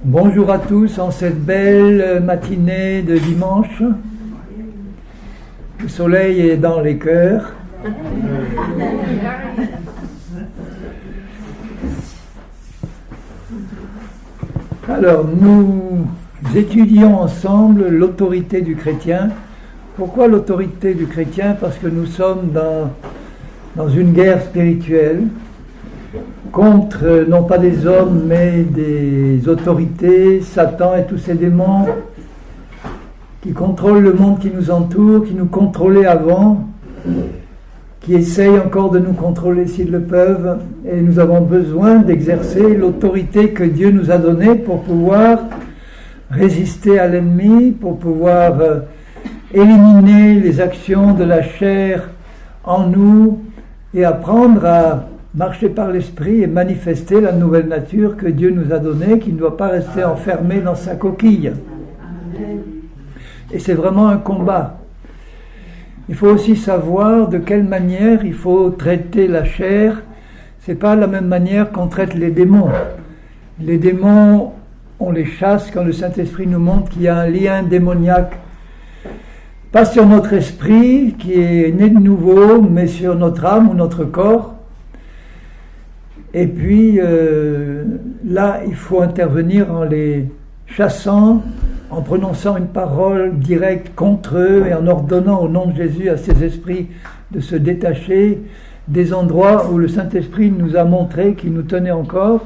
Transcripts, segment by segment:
Bonjour à tous en cette belle matinée de dimanche. Le soleil est dans les cœurs. Alors, nous étudions ensemble l'autorité du chrétien. Pourquoi l'autorité du chrétien? Parce que nous sommes dans une guerre spirituelle contre, non pas des hommes, mais des autorités, Satan et tous ces démons qui contrôlent le monde qui nous entoure, qui nous contrôlaient avant, qui essayent encore de nous contrôler s'ils le peuvent, et nous avons besoin d'exercer l'autorité que Dieu nous a donnée pour pouvoir résister à l'ennemi, pour pouvoir éliminer les actions de la chair en nous et apprendre à marcher par l'esprit et manifester la nouvelle nature que Dieu nous a donnée, qui ne doit pas rester enfermée dans sa coquille. Et c'est vraiment un combat. Il faut aussi savoir de quelle manière il faut traiter la chair. C'est pas la même manière qu'on traite les démons. Les démons, on les chasse quand le Saint-Esprit nous montre qu'il y a un lien démoniaque, pas sur notre esprit qui est né de nouveau, mais sur notre âme ou notre corps. Et puis là, il faut intervenir en les chassant, en prononçant une parole directe contre eux et en ordonnant au nom de Jésus à ces esprits de se détacher des endroits où le Saint-Esprit nous a montré qu'il nous tenait encore.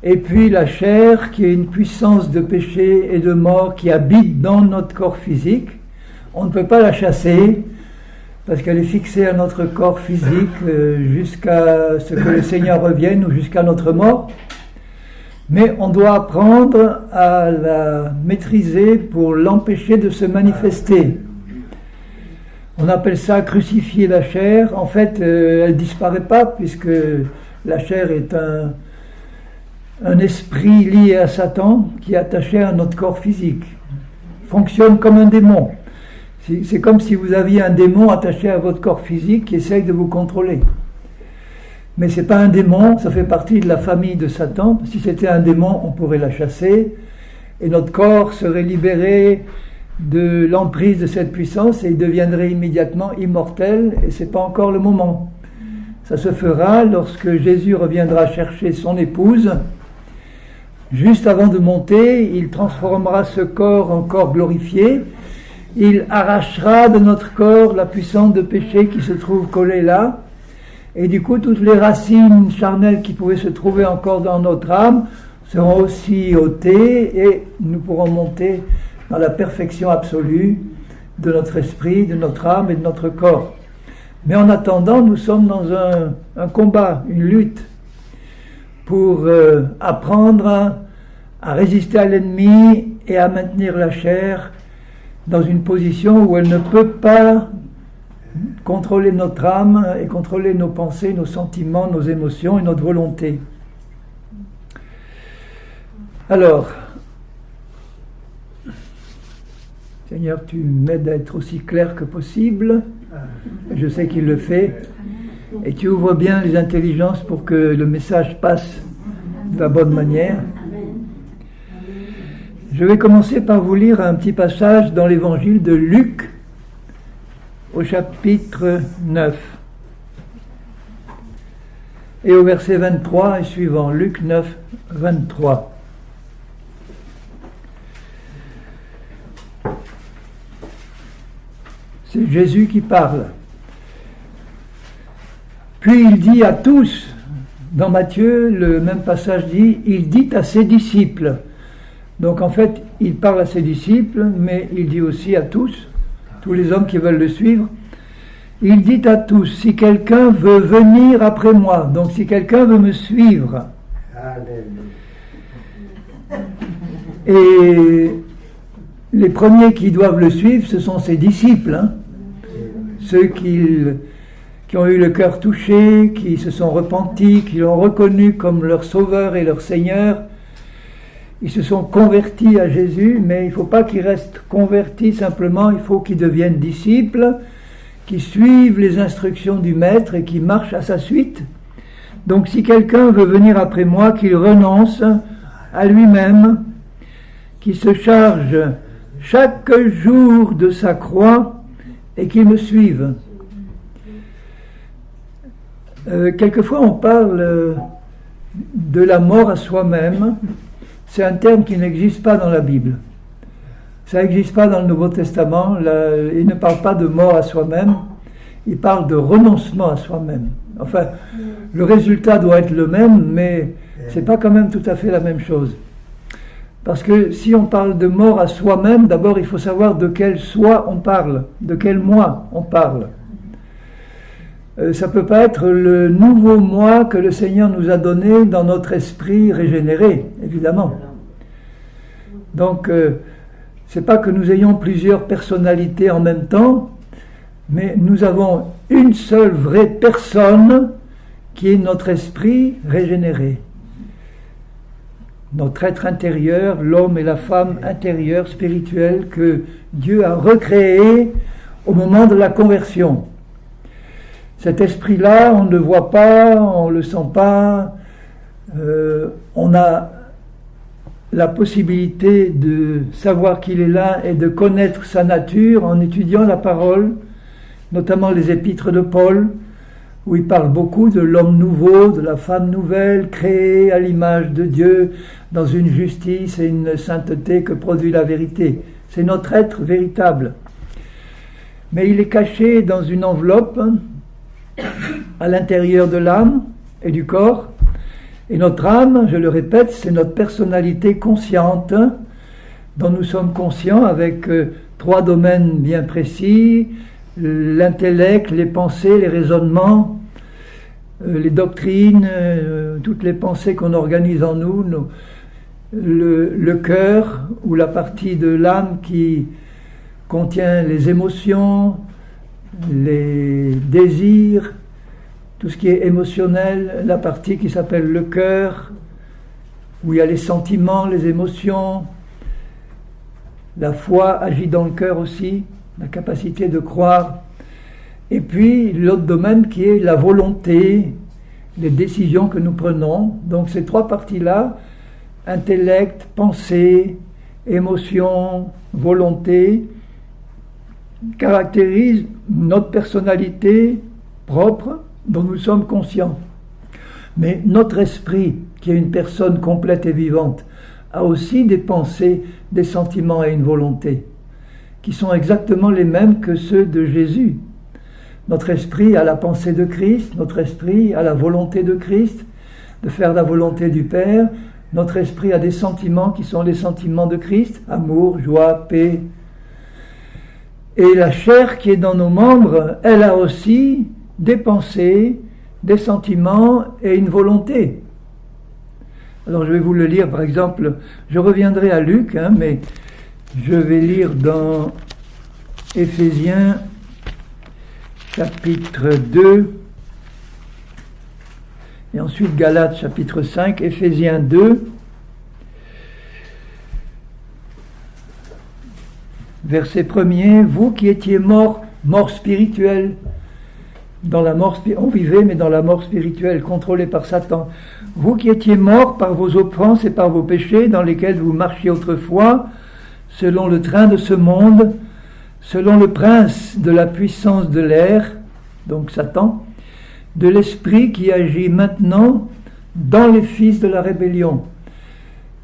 Et puis la chair, qui est une puissance de péché et de mort qui habite dans notre corps physique, on ne peut pas la chasser, parce qu'elle est fixée à notre corps physique jusqu'à ce que le Seigneur revienne ou jusqu'à notre mort. Mais on doit apprendre à la maîtriser pour l'empêcher de se manifester. On appelle ça crucifier la chair. En fait, elle ne disparaît pas, puisque la chair est un esprit lié à Satan qui est attaché à notre corps physique. Il fonctionne comme un démon. C'est comme si vous aviez un démon attaché à votre corps physique qui essaye de vous contrôler. Mais ce n'est pas un démon, ça fait partie de la famille de Satan. Si c'était un démon, on pourrait la chasser et notre corps serait libéré de l'emprise de cette puissance et il deviendrait immédiatement immortel, et ce n'est pas encore le moment. Ça se fera lorsque Jésus reviendra chercher son épouse. Juste avant de monter, il transformera ce corps en corps glorifié. Il arrachera de notre corps la puissance de péché qui se trouve collée là. Et du coup, toutes les racines charnelles qui pouvaient se trouver encore dans notre âme seront aussi ôtées et nous pourrons monter dans la perfection absolue de notre esprit, de notre âme et de notre corps. Mais en attendant, nous sommes dans un combat, une lutte pour apprendre à résister à l'ennemi et à maintenir la chair dans une position où elle ne peut pas contrôler notre âme et contrôler nos pensées, nos sentiments, nos émotions et notre volonté. Alors, Seigneur, tu m'aides à être aussi clair que possible. Je sais qu'il le fait. Et tu ouvres bien les intelligences pour que le message passe de la bonne manière. Je vais commencer par vous lire un petit passage dans l'évangile de Luc, au chapitre 9, et au verset 23 et suivant. Luc 9, 23. C'est Jésus qui parle. Puis il dit à tous, dans Matthieu, le même passage dit, il dit à ses disciples. Donc en fait, il parle à ses disciples, mais il dit aussi à tous les hommes qui veulent le suivre. Il dit à tous, si quelqu'un veut venir après moi, donc si quelqu'un veut me suivre, et les premiers qui doivent le suivre, ce sont ses disciples, ceux qui ont eu le cœur touché, qui se sont repentis, qui l'ont reconnu comme leur sauveur et leur Seigneur. Ils se sont convertis à Jésus, mais il ne faut pas qu'ils restent convertis simplement, il faut qu'ils deviennent disciples, qui suivent les instructions du Maître et qui marchent à sa suite. Donc si quelqu'un veut venir après moi, qu'il renonce à lui-même, qui se charge chaque jour de sa croix et qui me suive. Quelquefois on parle de la mort à soi-même. C'est un terme qui n'existe pas dans la Bible. Ça n'existe pas dans le Nouveau Testament. Il ne parle pas de mort à soi-même. Il parle de renoncement à soi-même. Enfin, le résultat doit être le même, mais c'est pas quand même tout à fait la même chose. Parce que si on parle de mort à soi-même, d'abord il faut savoir de quel soi on parle, de quel moi on parle. Ça peut pas être le nouveau moi que le Seigneur nous a donné dans notre esprit régénéré, évidemment. Donc, c'est pas que nous ayons plusieurs personnalités en même temps, mais nous avons une seule vraie personne qui est notre esprit régénéré. Notre être intérieur, l'homme et la femme intérieure, spirituelle, que Dieu a recréé au moment de la conversion. Cet esprit-là, on ne le voit pas, on ne le sent pas, on a la possibilité de savoir qu'il est là et de connaître sa nature en étudiant la parole, notamment les épîtres de Paul, où il parle beaucoup de l'homme nouveau, de la femme nouvelle, créée à l'image de Dieu, dans une justice et une sainteté que produit la vérité. C'est notre être véritable. Mais il est caché dans une enveloppe à l'intérieur de l'âme et du corps. Et notre âme, je le répète, c'est notre personnalité consciente, dont nous sommes conscients avec trois domaines bien précis: l'intellect, les pensées, les raisonnements, les doctrines, toutes les pensées qu'on organise en nous, le cœur, ou la partie de l'âme qui contient les émotions, les désirs, tout ce qui est émotionnel, la partie qui s'appelle le cœur, où il y a les sentiments, les émotions. La foi agit dans le cœur aussi, la capacité de croire. Et puis l'autre domaine qui est la volonté, les décisions que nous prenons. Donc ces trois parties-là, intellect, pensée, émotion, volonté, caractérisent notre personnalité propre dont nous sommes conscients. Mais notre esprit, qui est une personne complète et vivante, a aussi des pensées, des sentiments et une volonté qui sont exactement les mêmes que ceux de Jésus. Notre esprit a la pensée de Christ, notre esprit a la volonté de Christ, de faire la volonté du Père. Notre esprit a des sentiments qui sont les sentiments de Christ, amour, joie, paix. Et la chair qui est dans nos membres, elle a aussi des pensées, des sentiments et une volonté. Alors je vais vous le lire, par exemple, je reviendrai à Luc, mais je vais lire dans Éphésiens chapitre 2, et ensuite Galates chapitre 5, Éphésiens 2, verset 1er, vous qui étiez morts spirituels, dans la mort, on vivait, mais dans la mort spirituelle, contrôlée par Satan. Vous qui étiez morts par vos offenses et par vos péchés, dans lesquels vous marchiez autrefois, selon le train de ce monde, selon le prince de la puissance de l'air, donc Satan, de l'esprit qui agit maintenant dans les fils de la rébellion.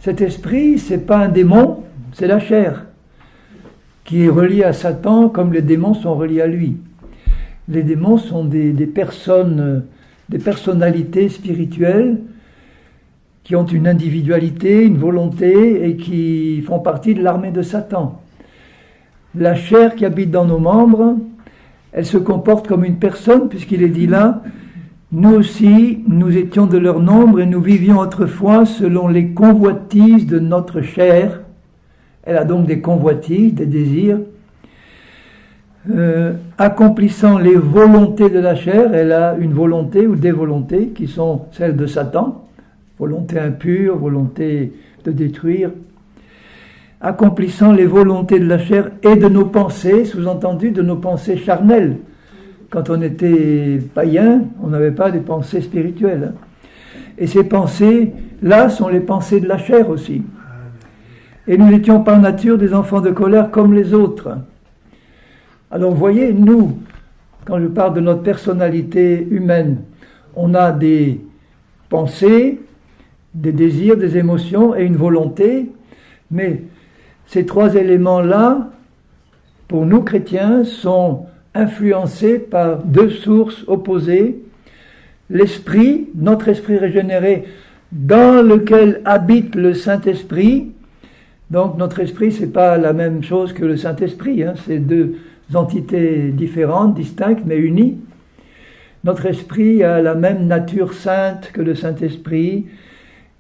Cet esprit, c'est pas un démon, c'est la chair, qui est reliée à Satan comme les démons sont reliés à lui. Les démons sont des personnes, des personnalités spirituelles qui ont une individualité, une volonté et qui font partie de l'armée de Satan. La chair qui habite dans nos membres, elle se comporte comme une personne, puisqu'il est dit là, nous aussi, nous étions de leur nombre et nous vivions autrefois selon les convoitises de notre chair. Elle a donc des convoitises, des désirs. Accomplissant les volontés de la chair, elle a une volonté ou des volontés qui sont celles de Satan, volonté impure, volonté de détruire, accomplissant les volontés de la chair et de nos pensées, sous-entendu de nos pensées charnelles. Quand on était païen, on n'avait pas des pensées spirituelles. Et ces pensées là sont les pensées de la chair aussi. Et nous n'étions par nature des enfants de colère comme les autres. Alors vous voyez, nous, quand je parle de notre personnalité humaine, on a des pensées, des désirs, des émotions et une volonté, mais ces trois éléments-là, pour nous chrétiens, sont influencés par deux sources opposées. L'esprit, notre esprit régénéré, dans lequel habite le Saint-Esprit. Donc notre esprit, c'est pas la même chose que le Saint-Esprit, c'est deux entités différentes, distinctes, mais unies. Notre esprit a la même nature sainte que le Saint-Esprit,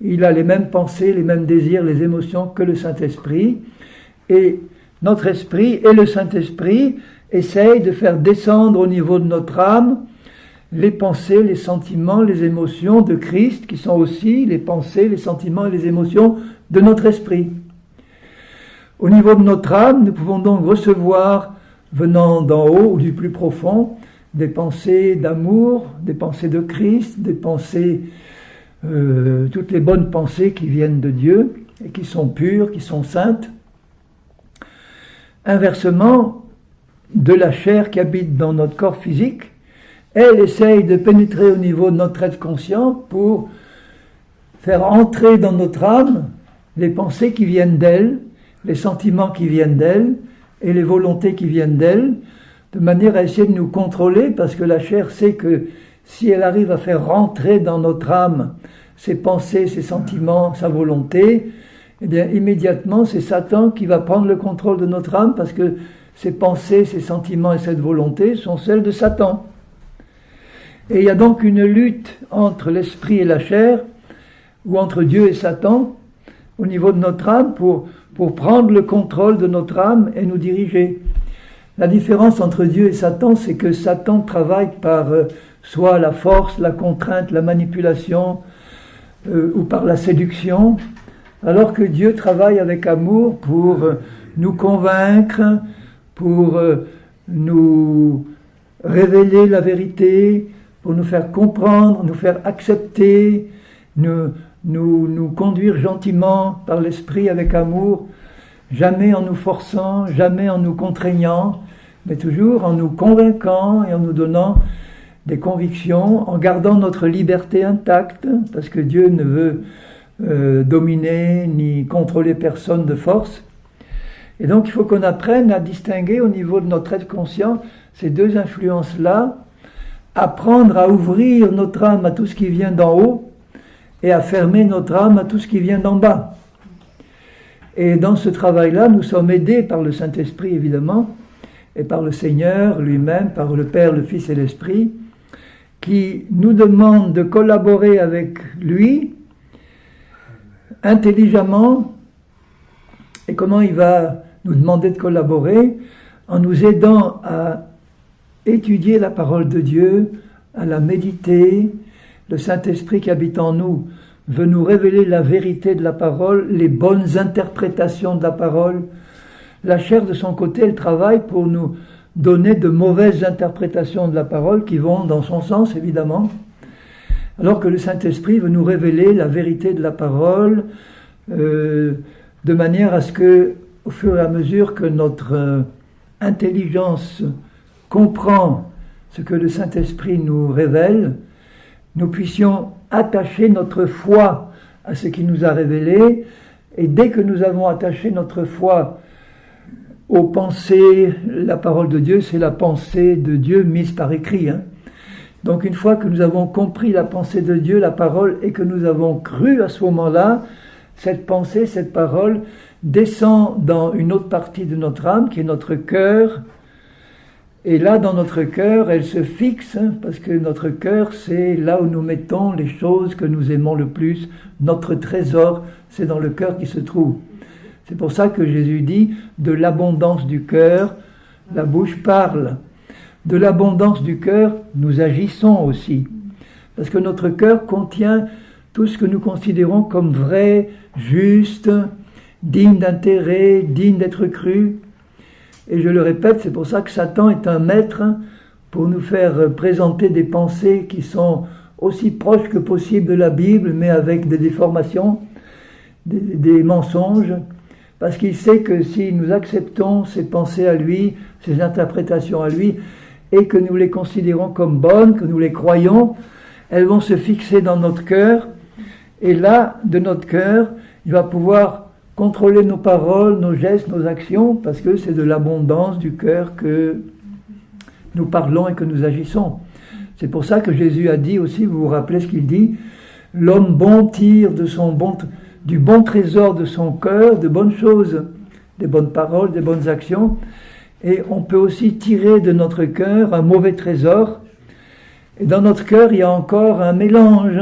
il a les mêmes pensées, les mêmes désirs, les émotions que le Saint-Esprit, et notre esprit et le Saint-Esprit essayent de faire descendre au niveau de notre âme les pensées, les sentiments, les émotions de Christ, qui sont aussi les pensées, les sentiments et les émotions de notre esprit. Au niveau de notre âme, nous pouvons donc recevoir, venant d'en haut ou du plus profond, des pensées d'amour, des pensées de Christ, des pensées, toutes les bonnes pensées qui viennent de Dieu et qui sont pures, qui sont saintes. Inversement, de la chair qui habite dans notre corps physique, elle essaye de pénétrer au niveau de notre être conscient pour faire entrer dans notre âme les pensées qui viennent d'elle, les sentiments qui viennent d'elle et les volontés qui viennent d'elle, de manière à essayer de nous contrôler, parce que la chair sait que si elle arrive à faire rentrer dans notre âme ses pensées, ses sentiments, sa volonté, eh bien immédiatement c'est Satan qui va prendre le contrôle de notre âme, parce que ces pensées, ces sentiments et cette volonté sont celles de Satan. Et il y a donc une lutte entre l'esprit et la chair, ou entre Dieu et Satan, au niveau de notre âme, pour prendre le contrôle de notre âme et nous diriger. La différence entre Dieu et Satan, c'est que Satan travaille par soit la force, la contrainte, la manipulation, ou par la séduction, alors que Dieu travaille avec amour pour nous convaincre, pour nous révéler la vérité, pour nous faire comprendre, nous faire accepter, nous conduire gentiment par l'esprit avec amour, jamais en nous forçant, jamais en nous contraignant, mais toujours en nous convainquant et en nous donnant des convictions, en gardant notre liberté intacte, parce que Dieu ne veut dominer ni contrôler personne de force. Et donc il faut qu'on apprenne à distinguer au niveau de notre être conscient ces deux influences-là, apprendre à ouvrir notre âme à tout ce qui vient d'en haut et à fermer notre âme à tout ce qui vient d'en bas. Et dans ce travail-là, nous sommes aidés par le Saint-Esprit, évidemment, et par le Seigneur lui-même, par le Père, le Fils et l'Esprit, qui nous demande de collaborer avec lui intelligemment. Et comment il va nous demander de collaborer? En nous aidant à étudier la parole de Dieu, à la méditer. Le Saint-Esprit qui habite en nous veut nous révéler la vérité de la parole, les bonnes interprétations de la parole. La chair, de son côté, elle travaille pour nous donner de mauvaises interprétations de la parole qui vont dans son sens, évidemment. Alors que le Saint-Esprit veut nous révéler la vérité de la parole, de manière à ce que, au fur et à mesure que notre intelligence comprend ce que le Saint-Esprit nous révèle, nous puissions attacher notre foi à ce qui nous a révélé, et dès que nous avons attaché notre foi aux pensées, la parole de Dieu, c'est la pensée de Dieu mise par écrit. Donc une fois que nous avons compris la pensée de Dieu, la parole, et que nous avons cru à ce moment-là, cette pensée, cette parole descend dans une autre partie de notre âme, qui est notre cœur. Et là, dans notre cœur, elle se fixe, parce que notre cœur, c'est là où nous mettons les choses que nous aimons le plus. Notre trésor, c'est dans le cœur qui se trouve. C'est pour ça que Jésus dit, de l'abondance du cœur, la bouche parle. De l'abondance du cœur, nous agissons aussi. Parce que notre cœur contient tout ce que nous considérons comme vrai, juste, digne d'intérêt, digne d'être cru. Et je le répète, c'est pour ça que Satan est un maître pour nous faire présenter des pensées qui sont aussi proche que possible de la Bible, mais avec des déformations, des mensonges, parce qu'il sait que si nous acceptons ses pensées à lui, ses interprétations à lui, et que nous les considérons comme bonnes, que nous les croyons, elles vont se fixer dans notre cœur, et là, de notre cœur, il va pouvoir contrôler nos paroles, nos gestes, nos actions, parce que c'est de l'abondance du cœur que nous parlons et que nous agissons. C'est pour ça que Jésus a dit aussi, vous vous rappelez ce qu'il dit, l'homme bon tire du bon trésor de son cœur de bonnes choses, des bonnes paroles, des bonnes actions, et on peut aussi tirer de notre cœur un mauvais trésor, et dans notre cœur il y a encore un mélange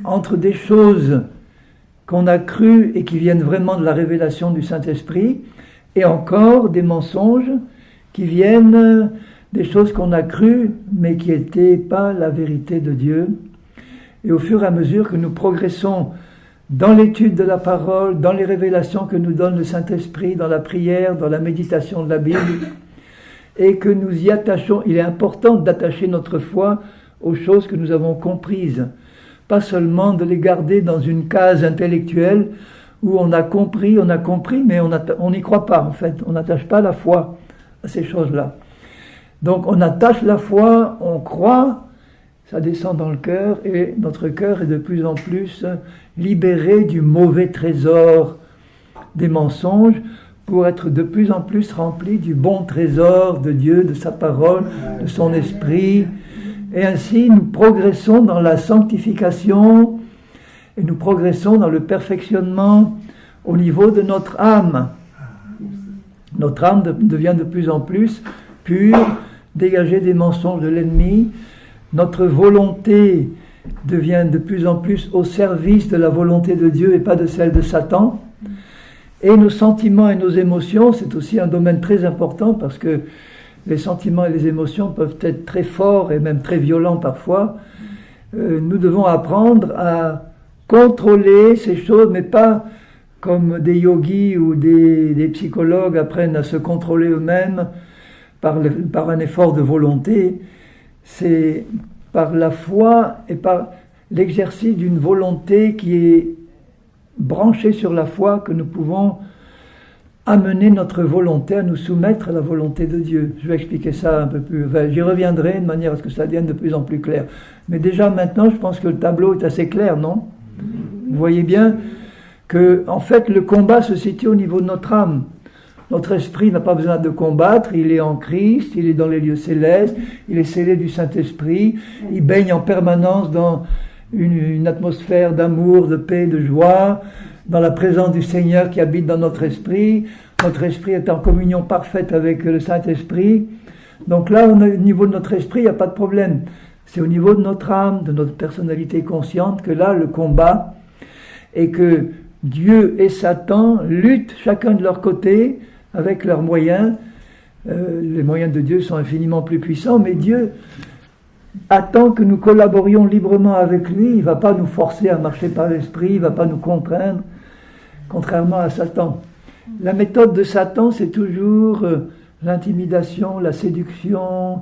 entre des choses qu'on a crues et qui viennent vraiment de la révélation du Saint-Esprit, et encore des mensonges qui viennent des choses qu'on a crues, mais qui n'étaient pas la vérité de Dieu. Et au fur et à mesure que nous progressons dans l'étude de la parole, dans les révélations que nous donne le Saint-Esprit, dans la prière, dans la méditation de la Bible, et que nous y attachons, il est important d'attacher notre foi aux choses que nous avons comprises, pas seulement de les garder dans une case intellectuelle où on a compris, mais on n'y croit pas en fait, on n'attache pas la foi à ces choses-là. Donc on attache la foi, on croit, ça descend dans le cœur, et notre cœur est de plus en plus libéré du mauvais trésor des mensonges pour être de plus en plus rempli du bon trésor de Dieu, de sa parole, de son esprit. Et ainsi nous progressons dans la sanctification et nous progressons dans le perfectionnement au niveau de notre âme. Notre âme devient de plus en plus pure, dégagée des mensonges de l'ennemi. Notre volonté devient de plus en plus au service de la volonté de Dieu et pas de celle de Satan. Et nos sentiments et nos émotions, c'est aussi un domaine très important parce que les sentiments et les émotions peuvent être très forts et même très violents parfois. Nous devons apprendre à contrôler ces choses, mais pas comme des yogis ou des psychologues apprennent à se contrôler eux-mêmes par un effort de volonté. C'est par la foi et par l'exercice d'une volonté qui est branchée sur la foi que nous pouvons amener notre volonté à nous soumettre à la volonté de Dieu. Je vais expliquer ça un peu plus, j'y reviendrai de manière à ce que ça devienne de plus en plus clair. Mais déjà maintenant, je pense que le tableau est assez clair, non ? Vous voyez bien que, en fait, le combat se situe au niveau de notre âme. Notre esprit n'a pas besoin de combattre, il est en Christ, il est dans les lieux célestes, il est scellé du Saint-Esprit, il baigne en permanence dans une atmosphère d'amour, de paix, de joie, dans la présence du Seigneur qui habite dans notre esprit. Notre esprit est en communion parfaite avec le Saint-Esprit. Donc là, au niveau de notre esprit, il n'y a pas de problème. C'est au niveau de notre âme, de notre personnalité consciente, que là, le combat, et que Dieu et Satan luttent chacun de leur côté, avec leurs moyens. Les moyens de Dieu sont infiniment plus puissants, mais Dieu attend que nous collaborions librement avec lui. Il ne va pas nous forcer à marcher par l'esprit, il ne va pas nous contraindre, contrairement à Satan. La méthode de Satan, c'est toujours l'intimidation, la séduction,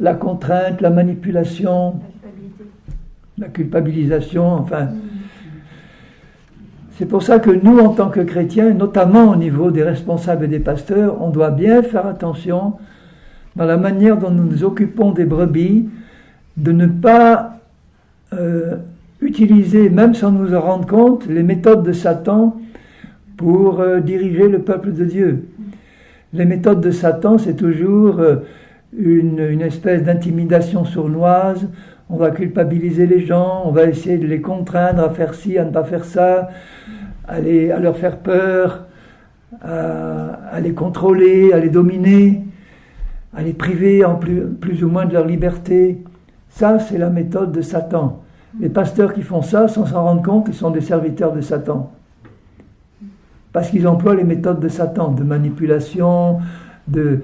la contrainte, la manipulation, la culpabilisation, enfin... C'est pour ça que nous, en tant que chrétiens, notamment au niveau des responsables et des pasteurs, on doit bien faire attention dans la manière dont nous nous occupons des brebis, de ne pas utiliser, même sans nous en rendre compte, les méthodes de Satan pour diriger le peuple de Dieu. Les méthodes de Satan, c'est toujours une espèce d'intimidation sournoise. On va culpabiliser les gens, on va essayer de les contraindre à faire ci, à ne pas faire ça, à leur faire peur, à les contrôler, à les dominer, à les priver en plus ou moins de leur liberté. Ça, c'est la méthode de Satan. Les pasteurs qui font ça, sans s'en rendre compte, ils sont des serviteurs de Satan. Parce qu'ils emploient les méthodes de Satan, de manipulation, de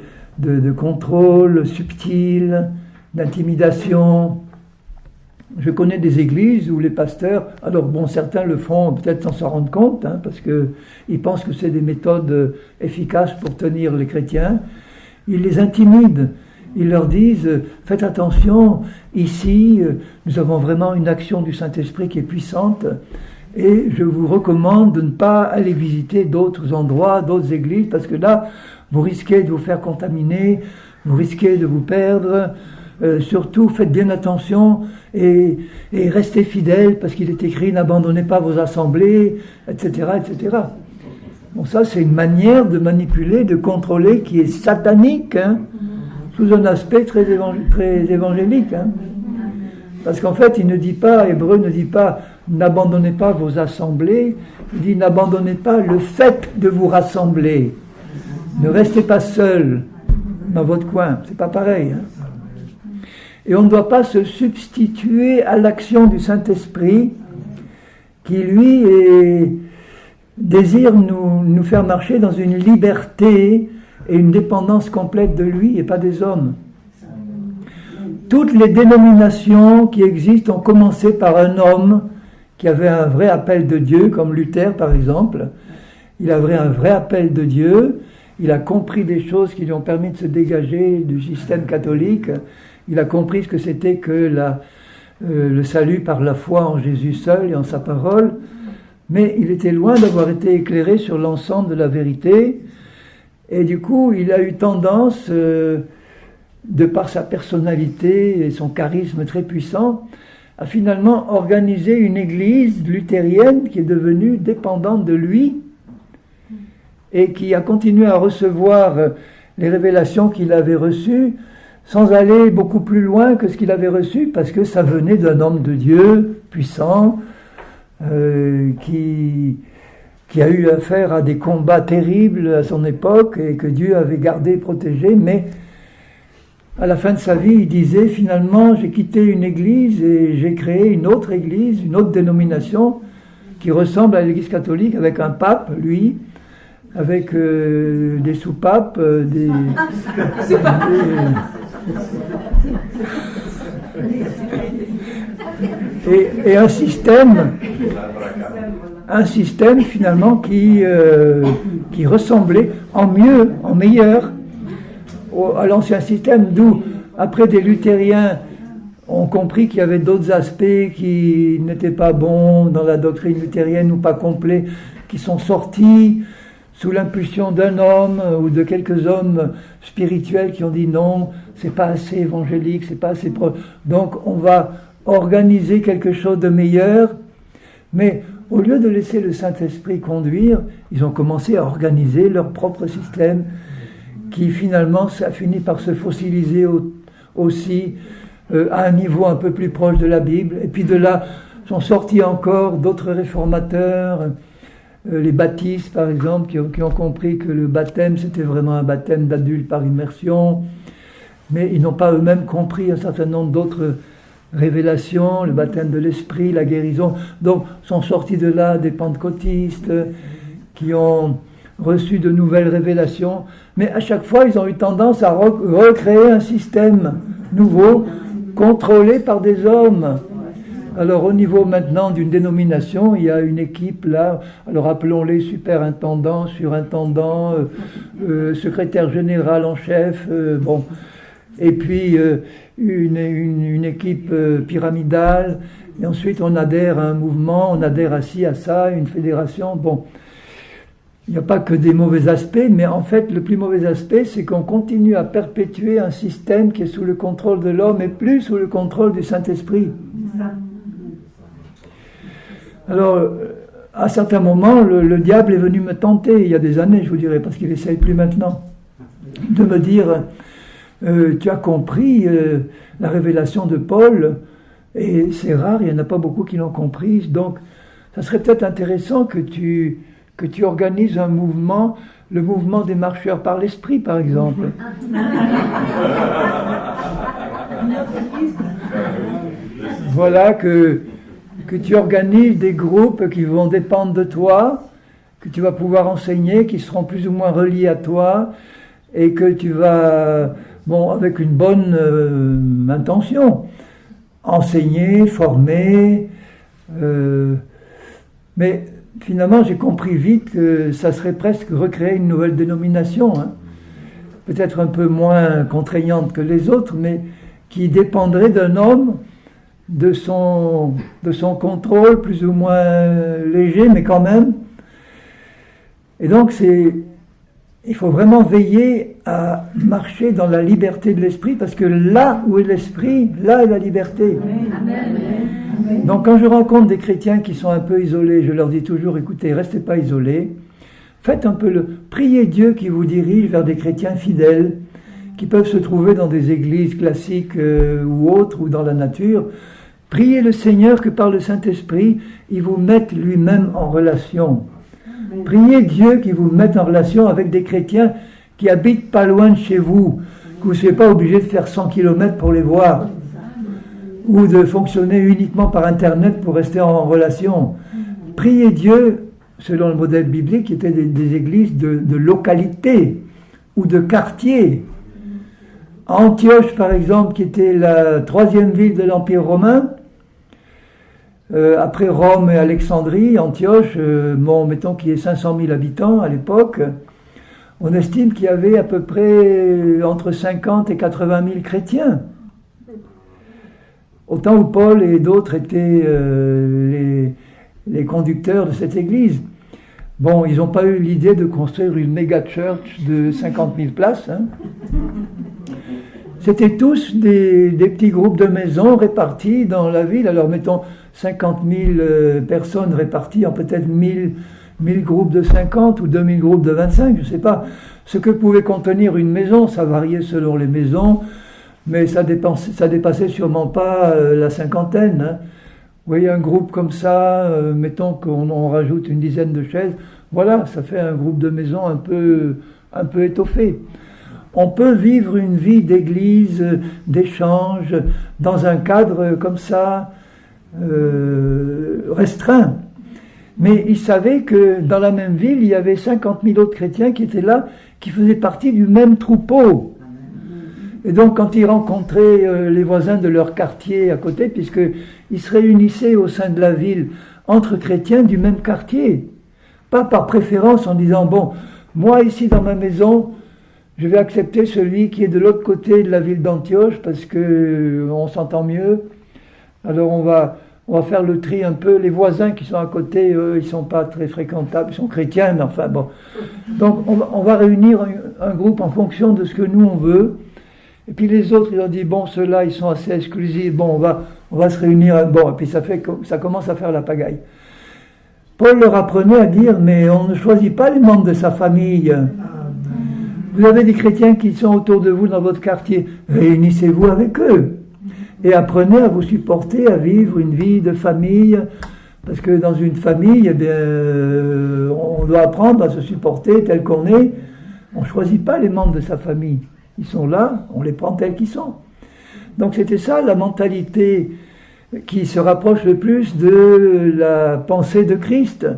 contrôle subtil, d'intimidation. Je connais des églises où les pasteurs, alors bon, certains le font peut-être sans s'en rendre compte, parce qu'ils pensent que c'est des méthodes efficaces pour tenir les chrétiens. Ils les intimident, ils leur disent faites attention, ici nous avons vraiment une action du Saint-Esprit qui est puissante et je vous recommande de ne pas aller visiter d'autres endroits, d'autres églises, parce que là vous risquez de vous faire contaminer, vous risquez de vous perdre. Surtout faites bien attention et restez fidèles, parce qu'il est écrit n'abandonnez pas vos assemblées, etc., etc. Bon, ça c'est une manière de manipuler, de contrôler qui est satanique, hein, sous un aspect très évangélique, hein. Parce qu'en fait il ne dit pas, Hébreu ne dit pas n'abandonnez pas vos assemblées, il dit n'abandonnez pas le fait de vous rassembler, ne restez pas seul dans votre coin, c'est pas pareil, hein. Et on ne doit pas se substituer à l'action du Saint-Esprit qui, lui, désire nous faire marcher dans une liberté et une dépendance complète de lui et pas des hommes. Toutes les dénominations qui existent ont commencé par un homme qui avait un vrai appel de Dieu, comme Luther par exemple. Il avait un vrai appel de Dieu, il a compris des choses qui lui ont permis de se dégager du système catholique. Il a compris ce que c'était que le salut par la foi en Jésus seul et en sa parole, mais il était loin d'avoir été éclairé sur l'ensemble de la vérité, et du coup il a eu tendance, de par sa personnalité et son charisme très puissant, à finalement organiser une église luthérienne qui est devenue dépendante de lui, et qui a continué à recevoir les révélations qu'il avait reçues, sans aller beaucoup plus loin que ce qu'il avait reçu, parce que ça venait d'un homme de Dieu puissant, qui a eu affaire à des combats terribles à son époque, et que Dieu avait gardé et protégé, mais à la fin de sa vie, il disait finalement j'ai quitté une église et j'ai créé une autre église, une autre dénomination, qui ressemble à l'église catholique, avec un pape, lui, avec des soupapes, et un système finalement qui ressemblait en mieux, en meilleur à l'ancien système, d'où après des luthériens ont compris qu'il y avait d'autres aspects qui n'étaient pas bons dans la doctrine luthérienne ou pas complets, qui sont sortis sous l'impulsion d'un homme ou de quelques hommes spirituels qui ont dit non, c'est pas assez évangélique, c'est pas assez donc on va organiser quelque chose de meilleur. Mais au lieu de laisser le Saint-Esprit conduire, ils ont commencé à organiser leur propre système, qui finalement a fini par se fossiliser aussi à un niveau un peu plus proche de la Bible. Et puis de là sont sortis encore d'autres réformateurs, les baptistes par exemple, qui ont compris que le baptême c'était vraiment un baptême d'adulte par immersion, mais ils n'ont pas eux-mêmes compris un certain nombre d'autres révélations, le baptême de l'esprit, la guérison. Donc sont sortis de là des pentecôtistes qui ont reçu de nouvelles révélations, mais à chaque fois ils ont eu tendance à recréer un système nouveau, contrôlé par des hommes. Alors au niveau maintenant d'une dénomination, il y a une équipe là, alors appelons-les superintendants, surintendants, secrétaire général en chef, bon, et puis une équipe pyramidale, et ensuite on adhère à un mouvement, on adhère à ci, à ça, une fédération, bon. Il n'y a pas que des mauvais aspects, mais en fait le plus mauvais aspect c'est qu'on continue à perpétuer un système qui est sous le contrôle de l'homme et plus sous le contrôle du Saint-Esprit. Alors, à certains moments, le diable est venu me tenter, il y a des années, je vous dirais, parce qu'il n'essaye plus maintenant, de me dire tu as compris la révélation de Paul, et c'est rare, il n'y en a pas beaucoup qui l'ont comprise, donc ça serait peut-être intéressant que tu organises un mouvement, le mouvement des marcheurs par l'esprit, par exemple. Voilà, que tu organises des groupes qui vont dépendre de toi, que tu vas pouvoir enseigner, qui seront plus ou moins reliés à toi, et que tu vas, bon, avec une bonne intention, enseigner, former, mais finalement j'ai compris vite que ça serait presque recréer une nouvelle dénomination, hein, peut-être un peu moins contraignante que les autres, mais qui dépendrait d'un homme, de son contrôle plus ou moins léger, mais quand même. Et donc il faut vraiment veiller à marcher dans la liberté de l'esprit, parce que là où est l'esprit, là est la liberté. Amen. Donc quand je rencontre des chrétiens qui sont un peu isolés, je leur dis toujours, écoutez, restez pas isolés, faites un peu priez Dieu qui vous dirige vers des chrétiens fidèles, qui peuvent se trouver dans des églises classiques ou autres, ou dans la nature. Priez le Seigneur que par le Saint-Esprit, il vous mette lui-même en relation. Priez Dieu qui vous mette en relation avec des chrétiens qui habitent pas loin de chez vous, que vous ne soyez pas obligé de faire 100 km pour les voir, ou de fonctionner uniquement par Internet pour rester en relation. Priez Dieu, selon le modèle biblique, qui étaient des églises de localité ou de quartier. Antioche, par exemple, qui était la 3e ville de l'Empire romain, après Rome et Alexandrie, Antioche, mettons qu'il y ait 500 000 habitants à l'époque, on estime qu'il y avait à peu près entre 50 et 80 000 chrétiens. Au temps où Paul et d'autres étaient les conducteurs de cette église. Bon, ils n'ont pas eu l'idée de construire une méga church de 50 000 places. Hein. C'était tous des petits groupes de maisons répartis dans la ville. Alors mettons 50 000 personnes réparties en peut-être 1000 groupes de 50 ou 2000 groupes de 25, je ne sais pas. Ce que pouvait contenir une maison, ça variait selon les maisons, mais ça dépassait sûrement pas la cinquantaine. Hein. Vous voyez un groupe comme ça, mettons qu'on rajoute une dizaine de chaises, voilà, ça fait un groupe de maisons un peu étoffé. On peut vivre une vie d'église, d'échange, dans un cadre comme ça, restreint. Mais il savait que dans la même ville, il y avait 50 000 autres chrétiens qui étaient là, qui faisaient partie du même troupeau. Et donc quand ils rencontraient les voisins de leur quartier à côté, puisqu'ils se réunissaient au sein de la ville entre chrétiens du même quartier, pas par préférence en disant, bon, moi ici dans ma maison, je vais accepter celui qui est de l'autre côté de la ville d'Antioche parce qu'on s'entend mieux. Alors on va faire le tri un peu. Les voisins qui sont à côté, eux, ils ne sont pas très fréquentables, ils sont chrétiens, mais enfin bon. Donc on va réunir un groupe en fonction de ce que nous on veut. Et puis les autres, ils ont dit, bon, ceux-là, ils sont assez exclusifs, bon, on va se réunir, bon, et puis ça commence à faire la pagaille. Paul leur apprenait à dire, mais on ne choisit pas les membres de sa famille. Vous avez des chrétiens qui sont autour de vous dans votre quartier, réunissez-vous avec eux et apprenez à vous supporter, à vivre une vie de famille, parce que dans une famille, eh bien, on doit apprendre à se supporter tel qu'on est. On ne choisit pas les membres de sa famille, ils sont là, on les prend tels qu'ils sont. Donc c'était ça la mentalité qui se rapproche le plus de la pensée de Christ,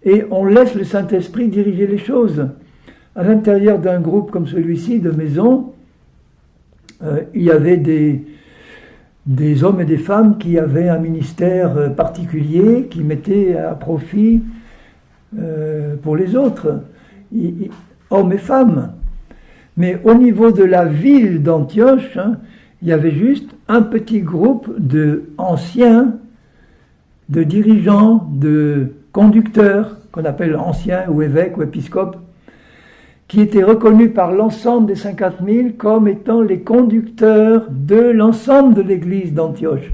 et on laisse le Saint-Esprit diriger les choses. À l'intérieur d'un groupe comme celui-ci, de maison, il y avait des hommes et des femmes qui avaient un ministère particulier, qui mettaient à profit pour les autres, hommes et femmes. Mais au niveau de la ville d'Antioche, il y avait juste un petit groupe d'anciens, de dirigeants, de conducteurs, qu'on appelle anciens ou évêques ou épiscopes, qui étaient reconnus par l'ensemble des 50 000 comme étant les conducteurs de l'ensemble de l'église d'Antioche.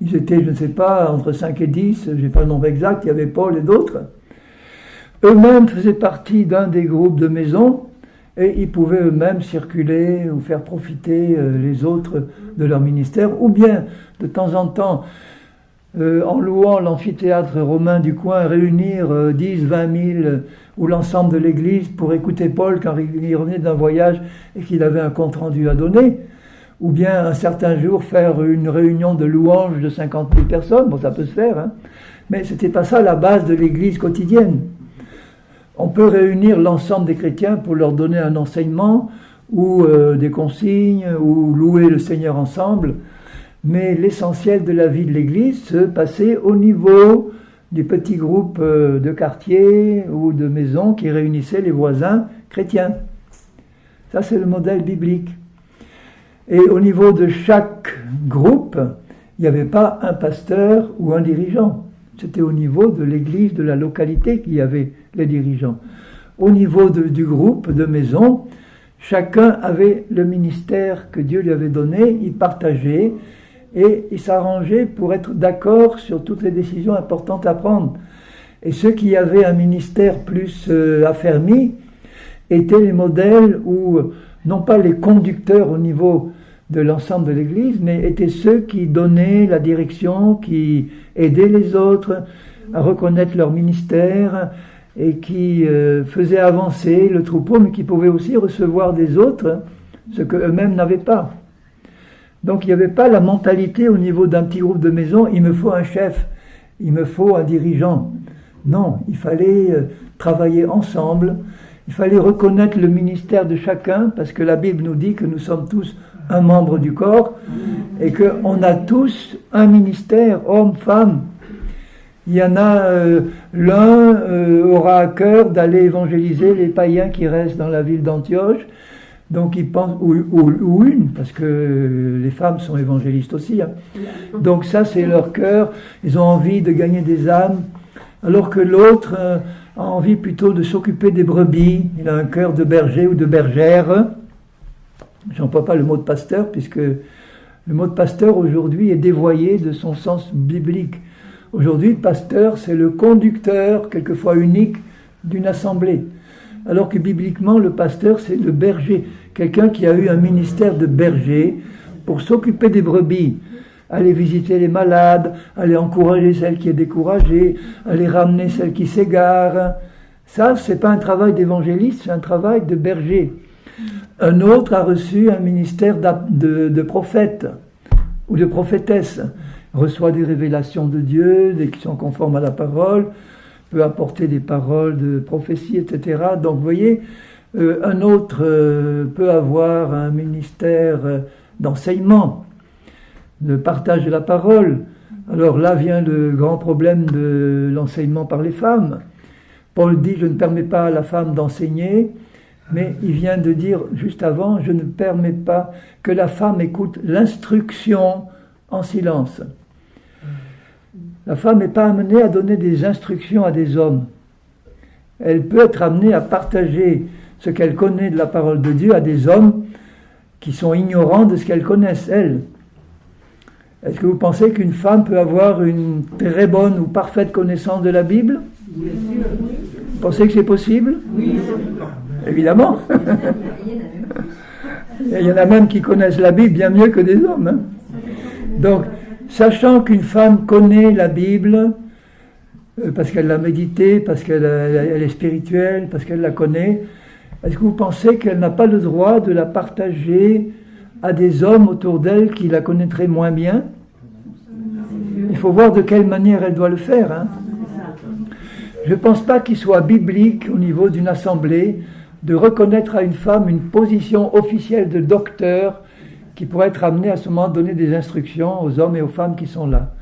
Ils étaient, je ne sais pas, entre 5 et 10, je n'ai pas le nombre exact, il y avait Paul et d'autres. Eux-mêmes faisaient partie d'un des groupes de maison, et ils pouvaient eux-mêmes circuler ou faire profiter les autres de leur ministère, ou bien, de temps en temps, en louant l'amphithéâtre romain du coin, réunir 10, 20 000 ou l'ensemble de l'église pour écouter Paul quand il revenait d'un voyage et qu'il avait un compte-rendu à donner, ou bien un certain jour faire une réunion de louanges de 50 000 personnes, bon ça peut se faire, hein, mais c'était pas ça la base de l'église quotidienne. On peut réunir l'ensemble des chrétiens pour leur donner un enseignement ou des consignes ou louer le Seigneur ensemble, mais l'essentiel de la vie de l'église se passait au niveau du petit groupe de quartier ou de maison qui réunissait les voisins chrétiens. Ça, c'est le modèle biblique. Et au niveau de chaque groupe, il n'y avait pas un pasteur ou un dirigeant. C'était au niveau de l'église, de la localité qu'il y avait les dirigeants. Au niveau du groupe, de maison, chacun avait le ministère que Dieu lui avait donné, il partageait et il s'arrangeait pour être d'accord sur toutes les décisions importantes à prendre. Et ceux qui avaient un ministère plus affermi étaient les modèles où, non pas les conducteurs au niveau de l'ensemble de l'Église, mais étaient ceux qui donnaient la direction, qui aidaient les autres à reconnaître leur ministère et qui faisaient avancer le troupeau, mais qui pouvaient aussi recevoir des autres ce qu'eux-mêmes n'avaient pas. Donc il n'y avait pas la mentalité au niveau d'un petit groupe de maison, il me faut un chef, il me faut un dirigeant. Non, il fallait travailler ensemble, il fallait reconnaître le ministère de chacun, parce que la Bible nous dit que nous sommes tous un membre du corps, et qu'on a tous un ministère, homme, femme. Il y en a, l'un aura à cœur d'aller évangéliser les païens qui restent dans la ville d'Antioche, donc ils pensent, ou une, parce que les femmes sont évangélistes aussi, hein. Donc ça c'est leur cœur, ils ont envie de gagner des âmes, alors que l'autre a envie plutôt de s'occuper des brebis, il a un cœur de berger ou de bergère. J'emploie pas le mot de pasteur, puisque le mot de pasteur aujourd'hui est dévoyé de son sens biblique. Aujourd'hui, pasteur, c'est le conducteur, quelquefois unique, d'une assemblée. Alors que bibliquement, le pasteur, c'est le berger, quelqu'un qui a eu un ministère de berger pour s'occuper des brebis, aller visiter les malades, aller encourager celles qui est découragée, aller ramener celles qui s'égarent. Ça, c'est pas un travail d'évangéliste, c'est un travail de berger. Un autre a reçu un ministère de prophète ou de prophétesse, reçoit des révélations de Dieu, qui sont conformes à la parole, peut apporter des paroles de prophétie, etc. Donc vous voyez, un autre peut avoir un ministère d'enseignement, de partage de la parole. Alors là vient le grand problème de l'enseignement par les femmes. Paul dit, je ne permets pas à la femme d'enseigner, mais il vient de dire juste avant, je ne permets pas que la femme écoute l'instruction en silence. La femme n'est pas amenée à donner des instructions à des hommes. Elle peut être amenée à partager ce qu'elle connaît de la parole de Dieu à des hommes qui sont ignorants de ce qu'elles connaissent, elles. Est-ce que vous pensez qu'une femme peut avoir une très bonne ou parfaite connaissance de la Bible? Vous pensez que c'est possible? Oui. Évidemment. Il y en a même qui connaissent la Bible bien mieux que des hommes. Hein. Donc, sachant qu'une femme connaît la Bible, parce qu'elle l'a méditée, parce qu'elle est spirituelle, parce qu'elle la connaît, est-ce que vous pensez qu'elle n'a pas le droit de la partager à des hommes autour d'elle qui la connaîtraient moins bien? Il faut voir de quelle manière elle doit le faire. Hein. Je ne pense pas qu'il soit biblique au niveau d'une assemblée de reconnaître à une femme une position officielle de docteur qui pourrait être amenée à ce moment donner des instructions aux hommes et aux femmes qui sont là.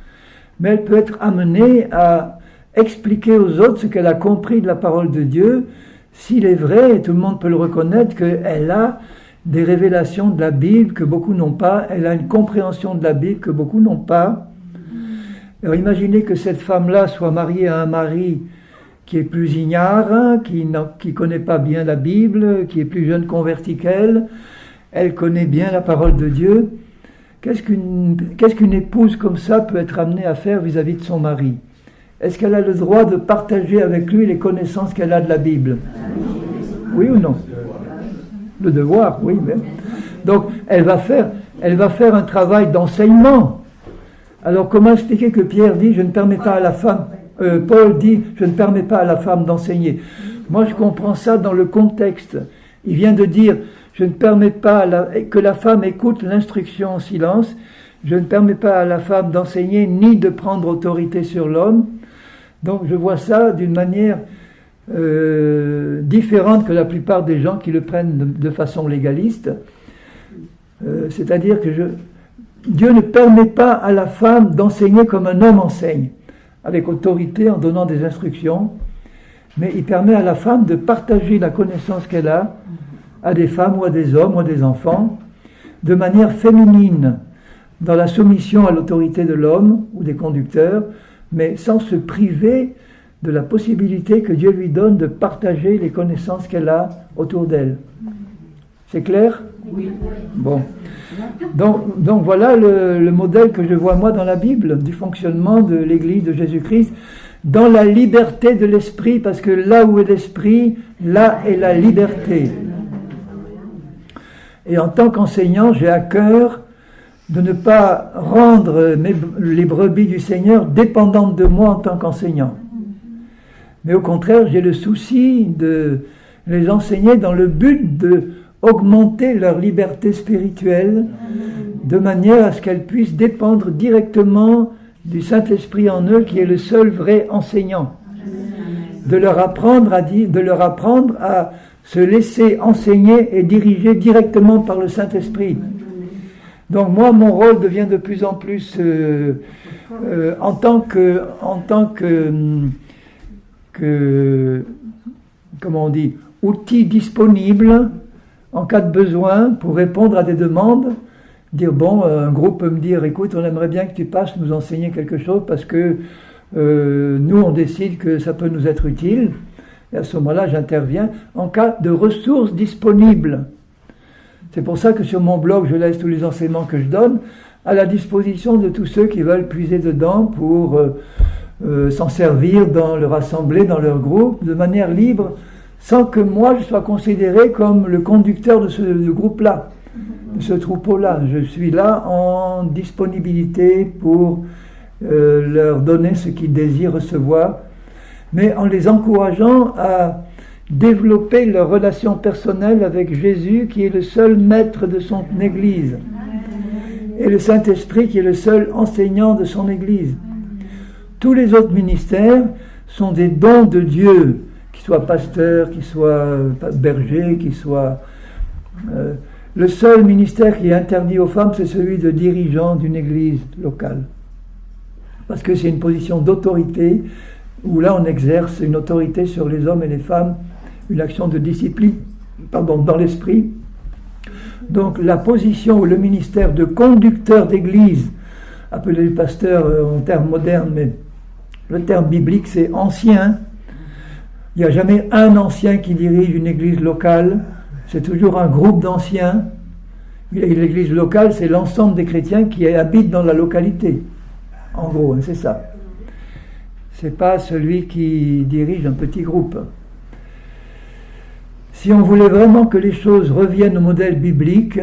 Mais elle peut être amenée à expliquer aux autres ce qu'elle a compris de la parole de Dieu, s'il est vrai, et tout le monde peut le reconnaître, qu'elle a des révélations de la Bible que beaucoup n'ont pas, elle a une compréhension de la Bible que beaucoup n'ont pas. Alors imaginez que cette femme-là soit mariée à un mari qui est plus ignare, qui ne connaît pas bien la Bible, qui est plus jeune converti qu'elle, elle connaît bien la parole de Dieu. Qu'est-ce qu'une épouse comme ça peut être amenée à faire vis-à-vis de son mari? Est-ce qu'elle a le droit de partager avec lui les connaissances qu'elle a de la Bible? Oui ou non? Le devoir, oui. Mais... Donc, elle va faire un travail d'enseignement. Alors, comment expliquer que Pierre dit, je ne permets pas à la femme... Paul dit, je ne permets pas à la femme d'enseigner. Moi, je comprends ça dans le contexte. Il vient de dire, je ne permets pas que la femme écoute l'instruction en silence. Je ne permets pas à la femme d'enseigner ni de prendre autorité sur l'homme. Donc, je vois ça d'une manière différente que la plupart des gens qui le prennent de façon légaliste. C'est-à-dire que Dieu ne permet pas à la femme d'enseigner comme un homme enseigne, avec autorité en donnant des instructions, mais il permet à la femme de partager la connaissance qu'elle a à des femmes ou à des hommes ou à des enfants, de manière féminine, dans la soumission à l'autorité de l'homme ou des conducteurs, mais sans se priver de la possibilité que Dieu lui donne de partager les connaissances qu'elle a autour d'elle. C'est clair ? Oui. Bon. Donc voilà le modèle que je vois moi dans la Bible, du fonctionnement de l'Église de Jésus-Christ, dans la liberté de l'esprit, parce que là où est l'esprit, là est la liberté. Et en tant qu'enseignant, j'ai à cœur de ne pas rendre les brebis du Seigneur dépendantes de moi en tant qu'enseignant. Mais au contraire, j'ai le souci de les enseigner dans le but d'augmenter leur liberté spirituelle, de manière à ce qu'elles puissent dépendre directement du Saint-Esprit en eux, qui est le seul vrai enseignant. De leur apprendre à se laisser enseigner et diriger directement par le Saint-Esprit. Donc moi, mon rôle devient de plus en plus, en tant que comment on dit, outil disponible en cas de besoin pour répondre à des demandes. Dire, bon, un groupe peut me dire, écoute, on aimerait bien que tu passes nous enseigner quelque chose parce que nous, on décide que ça peut nous être utile. Et à ce moment-là, j'interviens en cas de ressources disponibles. C'est pour ça que sur mon blog, je laisse tous les enseignements que je donne à la disposition de tous ceux qui veulent puiser dedans pour s'en servir dans leur assemblée, dans leur groupe, de manière libre, sans que moi je sois considéré comme le conducteur de ce groupe-là, de ce troupeau-là. Je suis là en disponibilité pour leur donner ce qu'ils désirent recevoir, mais en les encourageant à développer leur relation personnelle avec Jésus, qui est le seul maître de son Église, et le Saint-Esprit, qui est le seul enseignant de son Église. Tous les autres ministères sont des dons de Dieu, qu'ils soient pasteurs, qu'ils soient bergers, qu'ils soient... le seul ministère qui est interdit aux femmes, c'est celui de dirigeant d'une église locale. Parce que c'est une position d'autorité, où là on exerce une autorité sur les hommes et les femmes, une action de discipline, dans l'esprit. Donc la position ou le ministère de conducteur d'église, appelé le pasteur en termes modernes, mais le terme biblique c'est ancien. Il n'y a jamais un ancien qui dirige une église locale, c'est toujours un groupe d'anciens. L'église locale, c'est l'ensemble des chrétiens qui habitent dans la localité. En gros, c'est ça. C'est pas celui qui dirige un petit groupe. Si on voulait vraiment que les choses reviennent au modèle biblique,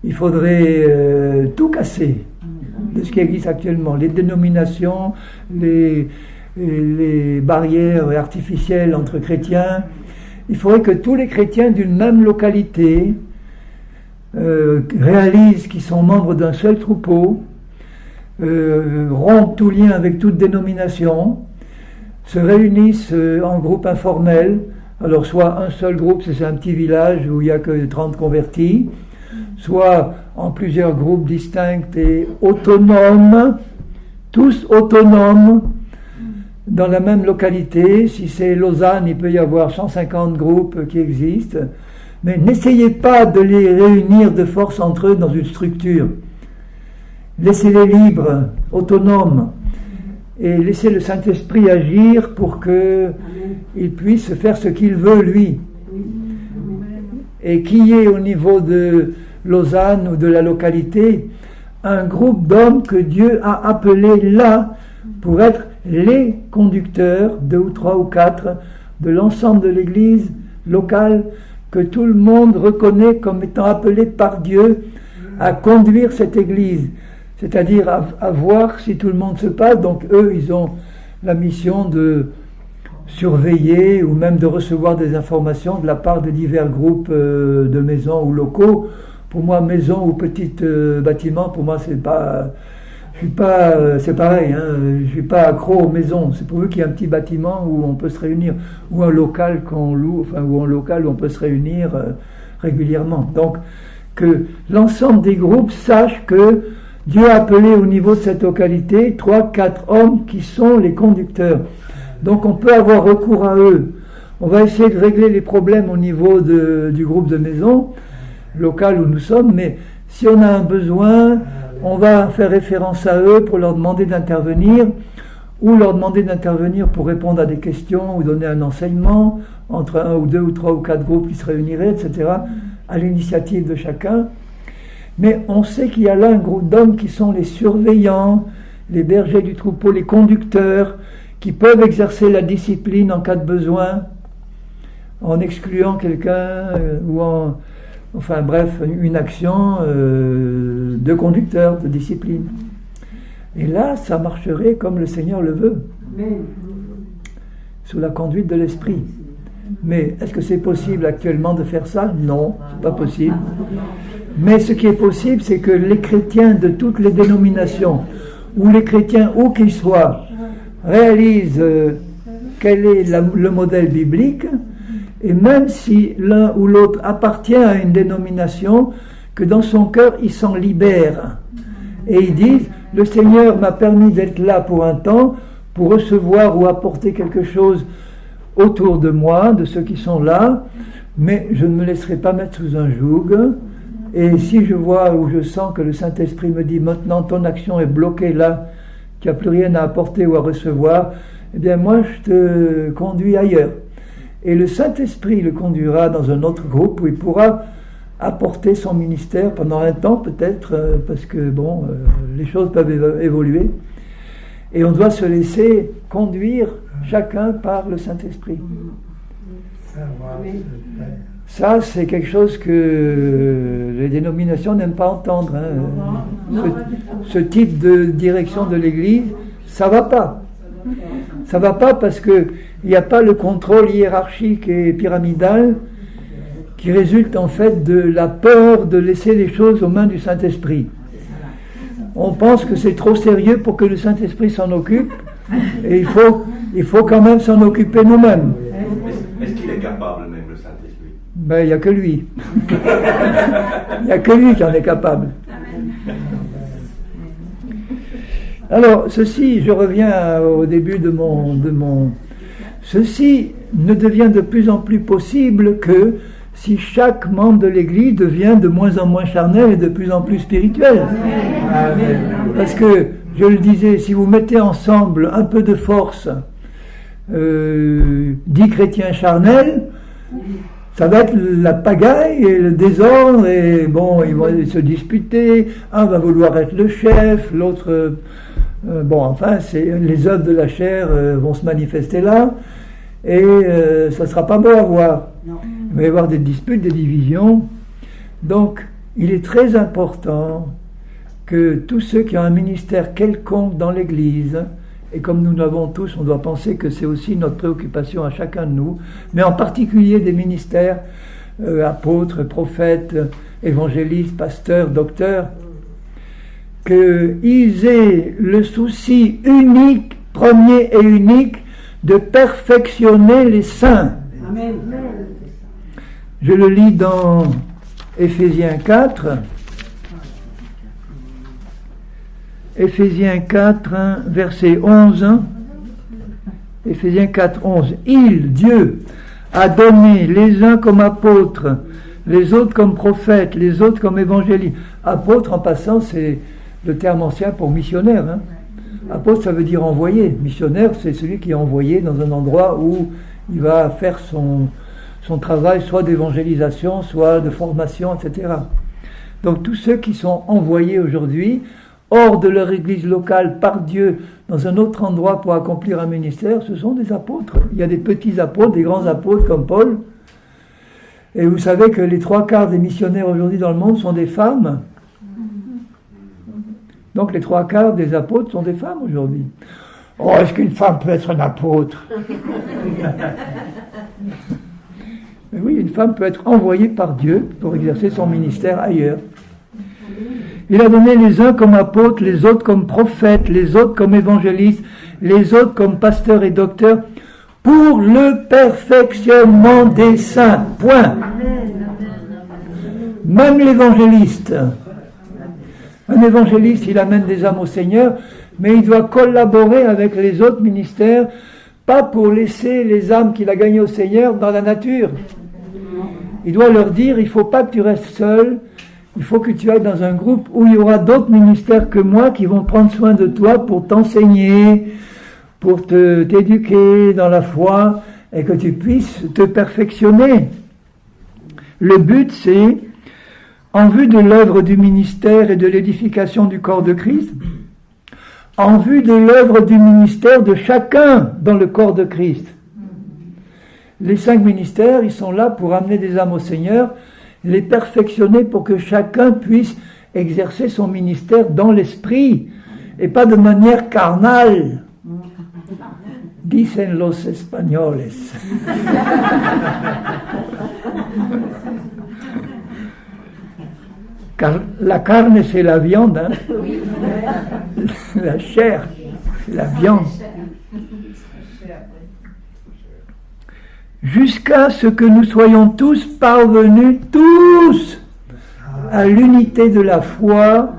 il faudrait tout casser de ce qui existe actuellement. Les dénominations, les barrières artificielles entre chrétiens. Il faudrait que tous les chrétiens d'une même localité réalisent qu'ils sont membres d'un seul troupeau, rompent tout lien avec toute dénomination, se réunissent en groupe informel. Alors soit un seul groupe, c'est un petit village où il n'y a que 30 convertis, soit en plusieurs groupes distincts et autonomes, tous autonomes, dans la même localité. Si c'est Lausanne, il peut y avoir 150 groupes qui existent, mais n'essayez pas de les réunir de force entre eux dans une structure. Laissez-les libres, autonomes, et laissez le Saint-Esprit agir pour qu'il puisse faire ce qu'il veut, lui. Et qu'il y ait au niveau de Lausanne ou de la localité un groupe d'hommes que Dieu a appelés là pour être les conducteurs, 2 ou 3 ou 4, de l'ensemble de l'Église locale, que tout le monde reconnaît comme étant appelé par Dieu à conduire cette Église. C'est-à-dire à voir si tout le monde se passe. Donc eux, ils ont la mission de surveiller ou même de recevoir des informations de la part de divers groupes de maisons ou locaux. Pour moi, maison ou petit bâtiment, pour moi, c'est pareil. Je suis pas accro aux maisons. C'est pour eux qu'il y a un petit bâtiment où on peut se réunir, ou un local qu'on loue, ou un local où on peut se réunir régulièrement. Donc que l'ensemble des groupes sachent que Dieu a appelé au niveau de cette localité 3-4 hommes qui sont les conducteurs. Donc on peut avoir recours à eux On va essayer de régler les problèmes au niveau du groupe de maison, local où nous sommes, mais si on a un besoin, on va faire référence à eux pour leur demander d'intervenir, ou leur demander d'intervenir pour répondre à des questions ou donner un enseignement entre un ou deux ou trois ou quatre groupes qui se réuniraient, etc., à l'initiative de chacun. Mais on sait qu'il y a là un groupe d'hommes qui sont les surveillants, les bergers du troupeau, les conducteurs, qui peuvent exercer la discipline en cas de besoin, en excluant quelqu'un ou enfin bref, une action de conducteur, de discipline. Et là, ça marcherait comme le Seigneur le veut, sous la conduite de l'Esprit. Mais est-ce que c'est possible actuellement de faire ça? Non, c'est pas possible. Mais ce qui est possible, c'est que les chrétiens de toutes les dénominations, ou les chrétiens où qu'ils soient, réalisent quel est le modèle biblique, et même si l'un ou l'autre appartient à une dénomination, que dans son cœur, il s'en libère. Et ils disent, le Seigneur m'a permis d'être là pour un temps, pour recevoir ou apporter quelque chose autour de moi, de ceux qui sont là, mais je ne me laisserai pas mettre sous un joug. Et si je vois ou je sens que le Saint-Esprit me dit, maintenant ton action est bloquée là, tu n'as plus rien à apporter ou à recevoir, eh bien moi je te conduis ailleurs. Et le Saint-Esprit le conduira dans un autre groupe où il pourra apporter son ministère pendant un temps peut-être, parce que bon, les choses peuvent évoluer. Et on doit se laisser conduire chacun par le Saint-Esprit. Ça, c'est quelque chose que les dénominations n'aiment pas entendre. Ce type de direction de l'Église, ça va pas. Ça va pas parce que il n'y a pas le contrôle hiérarchique et pyramidal qui résulte en fait de la peur de laisser les choses aux mains du Saint-Esprit. On pense que c'est trop sérieux pour que le Saint-Esprit s'en occupe, et il faut quand même s'en occuper nous-mêmes. Est-ce qu'il est capable même, le Saint-Esprit? Ben, il n'y a que lui. Il n'y a que lui qui en est capable. Alors, ceci, je reviens au début de mon... Ceci ne devient de plus en plus possible que si chaque membre de l'Église devient de moins en moins charnel et de plus en plus spirituel. Amen. Parce que, je le disais, si vous mettez ensemble un peu de force, 10 chrétiens charnels, ça va être la pagaille et le désordre, et bon, ils vont se disputer, un va vouloir être le chef, l'autre... bon, enfin, les œuvres de la chair vont se manifester là, et ça ne sera pas beau à voir. Non. Il va y avoir des disputes, des divisions. Donc, il est très important que tous ceux qui ont un ministère quelconque dans l'Église, et comme nous l'avons tous, on doit penser que c'est aussi notre préoccupation à chacun de nous, mais en particulier des ministères, apôtres, prophètes, évangélistes, pasteurs, docteurs, qu'ils aient le souci unique, premier et unique, de perfectionner les saints. Amen. Je le lis dans Éphésiens 4. Éphésiens 4, verset 11. Éphésiens 4, 11. Dieu, a donné les uns comme apôtres, les autres comme prophètes, les autres comme évangélistes. Apôtre, en passant, c'est le terme ancien pour missionnaire. Apôtre, ça veut dire envoyé. Missionnaire, c'est celui qui est envoyé dans un endroit où il va faire son travail, soit d'évangélisation, soit de formation, etc. Donc tous ceux qui sont envoyés aujourd'hui, hors de leur église locale, par Dieu, dans un autre endroit pour accomplir un ministère, ce sont des apôtres. Il y a des petits apôtres, des grands apôtres comme Paul. Et vous savez que les 3/4 des missionnaires aujourd'hui dans le monde sont des femmes. Donc les 3/4 des apôtres sont des femmes aujourd'hui. Oh, est-ce qu'une femme peut être un apôtre? Mais oui, une femme peut être envoyée par Dieu pour exercer son ministère ailleurs. Il a donné les uns comme apôtres, les autres comme prophètes, les autres comme évangélistes, les autres comme pasteurs et docteurs, pour le perfectionnement des saints. Point. Même l'évangéliste. Un évangéliste, il amène des âmes au Seigneur, mais il doit collaborer avec les autres ministères pas pour laisser les âmes qu'il a gagnées au Seigneur dans la nature. Il doit leur dire, il ne faut pas que tu restes seul, il faut que tu ailles dans un groupe où il y aura d'autres ministères que moi qui vont prendre soin de toi pour t'enseigner, pour t'éduquer dans la foi et que tu puisses te perfectionner. Le but, c'est, en vue de l'œuvre du ministère et de l'édification du corps de Christ, en vue de l'œuvre du ministère de chacun dans le corps de Christ. Les 5 ministères, ils sont là pour amener des âmes au Seigneur, les perfectionner pour que chacun puisse exercer son ministère dans l'esprit et pas de manière carnale. Dicen los españoles. Car la carne, c'est la viande, hein? La chair, c'est la viande. Jusqu'à ce que nous soyons tous parvenus, tous, à l'unité de la foi,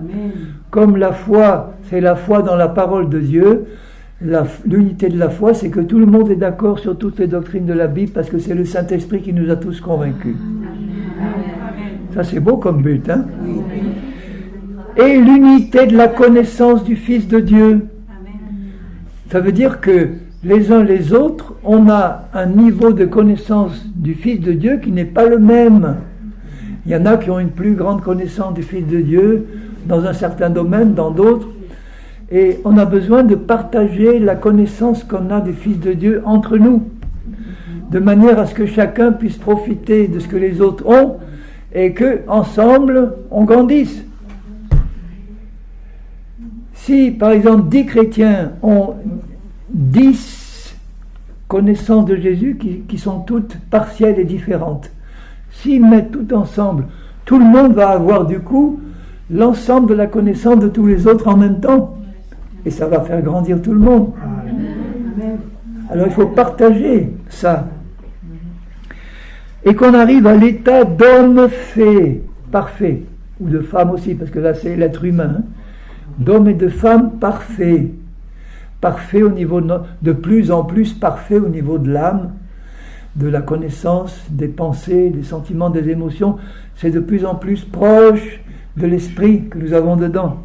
comme la foi, c'est la foi dans la parole de Dieu. L'unité de la foi, c'est que tout le monde est d'accord sur toutes les doctrines de la Bible, parce que c'est le Saint-Esprit qui nous a tous convaincus. Ça, c'est beau comme but, hein? Et l'unité de la connaissance du Fils de Dieu. Ça veut dire que les uns les autres, on a un niveau de connaissance du Fils de Dieu qui n'est pas le même. Il y en a qui ont une plus grande connaissance du Fils de Dieu dans un certain domaine, dans d'autres. Et on a besoin de partager la connaissance qu'on a du Fils de Dieu entre nous, de manière à ce que chacun puisse profiter de ce que les autres ont et que ensemble on grandisse. Si par exemple 10 chrétiens ont 10 connaissances de Jésus qui sont toutes partielles et différentes, s'ils mettent tout ensemble, tout le monde va avoir du coup l'ensemble de la connaissance de tous les autres en même temps. Et ça va faire grandir tout le monde. Alors il faut partager ça. Et qu'on arrive à l'état d'homme fait, parfait, ou de femme aussi, parce que là c'est l'être humain, hein. D'homme et de femme parfait. Parfait au niveau de plus en plus parfait au niveau de l'âme, de la connaissance, des pensées, des sentiments, des émotions. C'est de plus en plus proche de l'esprit que nous avons dedans,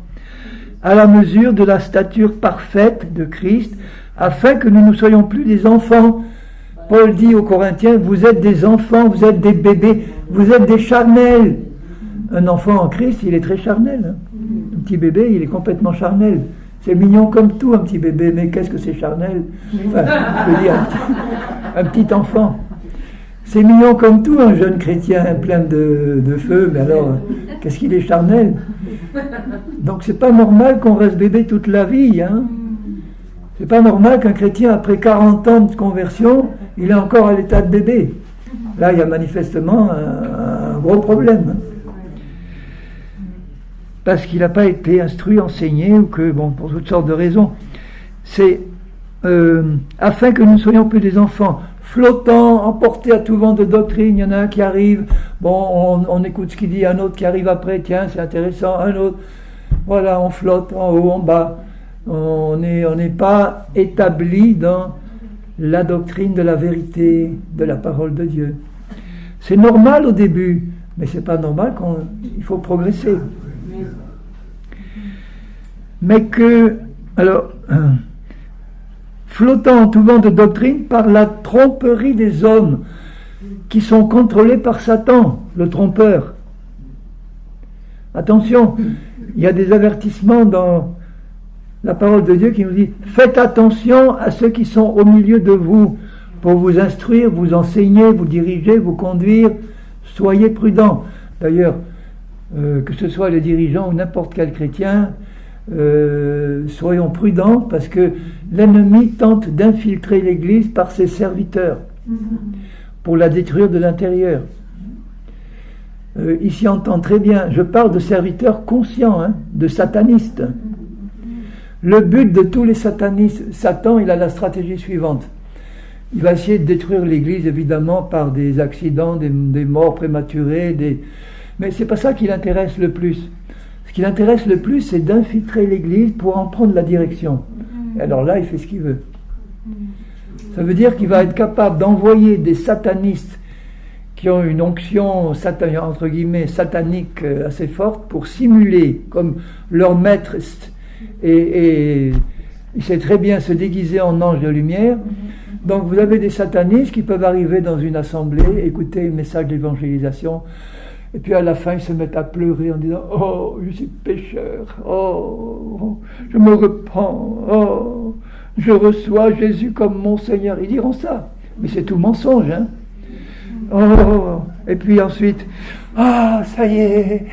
à la mesure de la stature parfaite de Christ, afin que nous ne soyons plus des enfants. Paul dit aux Corinthiens, vous êtes des enfants, vous êtes des bébés, vous êtes des charnels. Un enfant en Christ, il est très charnel, hein. Un petit bébé, il est complètement charnel. C'est mignon comme tout, un petit bébé, mais qu'est-ce que c'est charnel? Enfin, je veux dire, un petit enfant. C'est mignon comme tout, un jeune chrétien plein de feu, mais alors, qu'est-ce qu'il est charnel? Donc c'est pas normal qu'on reste bébé toute la vie, hein. C'est pas normal qu'un chrétien, après 40 ans de conversion, il est encore à l'état de bébé. Là, il y a manifestement un gros problème. Parce qu'il n'a pas été instruit, enseigné, ou que, bon, pour toutes sortes de raisons. C'est afin que nous ne soyons plus des enfants flottants, emportés à tout vent de doctrine. Il y en a un qui arrive, bon, on écoute ce qu'il dit, un autre qui arrive après, tiens, c'est intéressant, un autre. Voilà, on flotte en haut, en bas. On n'est pas établi dans la doctrine de la vérité, de la parole de Dieu. C'est normal au début, mais c'est pas normal il faut progresser. Mais que, alors, flottant en tout vent de doctrine par la tromperie des hommes qui sont contrôlés par Satan, le trompeur. Attention, il y a des avertissements dans la parole de Dieu qui nous dit « Faites attention à ceux qui sont au milieu de vous pour vous instruire, vous enseigner, vous diriger, vous conduire. Soyez prudents. » D'ailleurs, que ce soit les dirigeants ou n'importe quel chrétien, soyons prudents parce que l'ennemi tente d'infiltrer l'Église par ses serviteurs pour la détruire de l'intérieur. Ici, on entend très bien, je parle de serviteurs conscients, hein, de satanistes. Le but de tous les satanistes, Satan, il a la stratégie suivante. Il va essayer de détruire l'Église, évidemment, par des accidents, des morts prématurées, mais c'est pas ça qui l'intéresse le plus. Ce qui l'intéresse le plus, c'est d'infiltrer l'Église pour en prendre la direction. Et alors là, il fait ce qu'il veut. Ça veut dire qu'il va être capable d'envoyer des satanistes qui ont une onction entre guillemets satanique assez forte pour simuler comme leur maître, et il sait très bien se déguiser en ange de lumière. Donc vous avez des satanistes qui peuvent arriver dans une assemblée, écouter un message d'évangélisation, et puis à la fin ils se mettent à pleurer en disant « Oh, je suis pécheur, oh, je me repens, oh, je reçois Jésus comme mon Seigneur ». Ils diront ça, mais c'est tout mensonge, hein. Oh, et puis ensuite, ah, ça y est,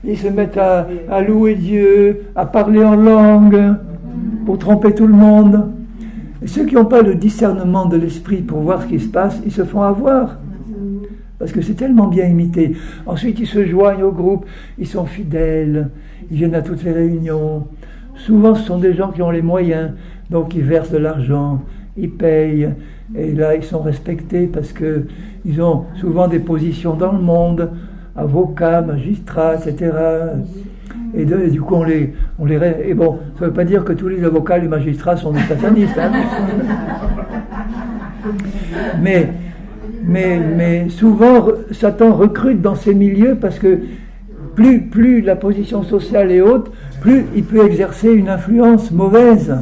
ils se mettent à louer Dieu, à parler en langue, pour tromper tout le monde. Et ceux qui n'ont pas le discernement de l'esprit pour voir ce qui se passe, ils se font avoir. Parce que c'est tellement bien imité. Ensuite, ils se joignent au groupe, ils sont fidèles, ils viennent à toutes les réunions. Souvent, ce sont des gens qui ont les moyens, donc ils versent de l'argent, ils payent, et là, ils sont respectés parce qu'ils ont souvent des positions dans le monde, avocats, magistrats, etc. Et du coup, on les et bon, ça ne veut pas dire que tous les avocats, les magistrats sont des satanistes, hein. Mais souvent, Satan recrute dans ces milieux parce que plus la position sociale est haute, plus il peut exercer une influence mauvaise.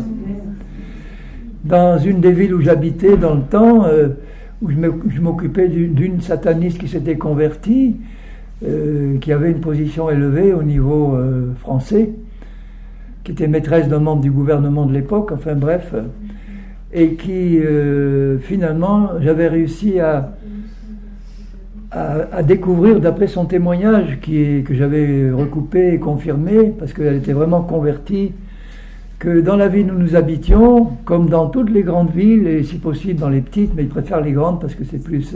Dans une des villes où j'habitais dans le temps, où je m'occupais d'une sataniste qui s'était convertie, qui avait une position élevée au niveau français, qui était maîtresse d'un membre du gouvernement de l'époque, enfin bref, et qui finalement j'avais réussi à découvrir d'après son témoignage que j'avais recoupé et confirmé, parce qu'elle était vraiment convertie, que dans la ville où nous habitions, comme dans toutes les grandes villes, et si possible dans les petites, mais ils préfèrent les grandes parce que c'est plus...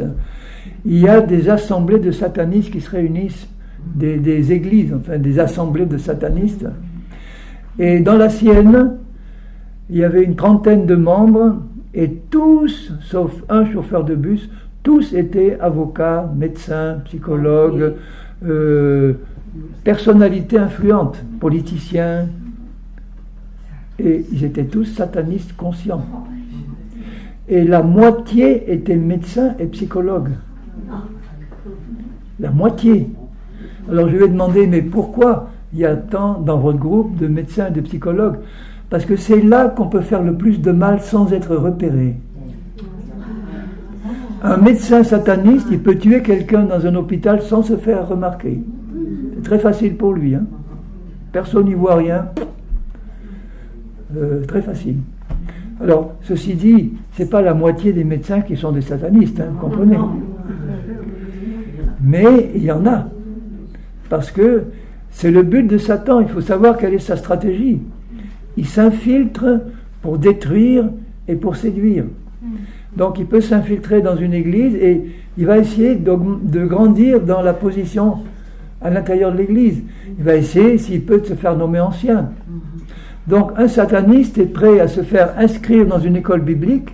il y a des assemblées de satanistes qui se réunissent, des églises, enfin des assemblées de satanistes. Et dans la sienne, il y avait une trentaine de membres, et tous, sauf un chauffeur de bus, tous étaient avocats, médecins, psychologues, personnalités influentes, politiciens, et ils étaient tous satanistes conscients. Et la moitié étaient médecins et psychologues. La moitié. Alors je lui ai demandé, mais pourquoi il y a tant dans votre groupe de médecins et de psychologues? Parce que c'est là qu'on peut faire le plus de mal sans être repéré. Un médecin sataniste, il peut tuer quelqu'un dans un hôpital sans se faire remarquer. C'est très facile pour lui, hein. Personne n'y voit rien. Très facile. Alors, ceci dit, c'est pas la moitié des médecins qui sont des satanistes, hein, vous comprenez. Mais il y en a. Parce que c'est le but de Satan, il faut savoir quelle est sa stratégie. Il s'infiltre pour détruire et pour séduire. Donc il peut s'infiltrer dans une église et il va essayer de grandir dans la position à l'intérieur de l'église. Il va essayer, s'il peut, de se faire nommer ancien. Donc un sataniste est prêt à se faire inscrire dans une école biblique,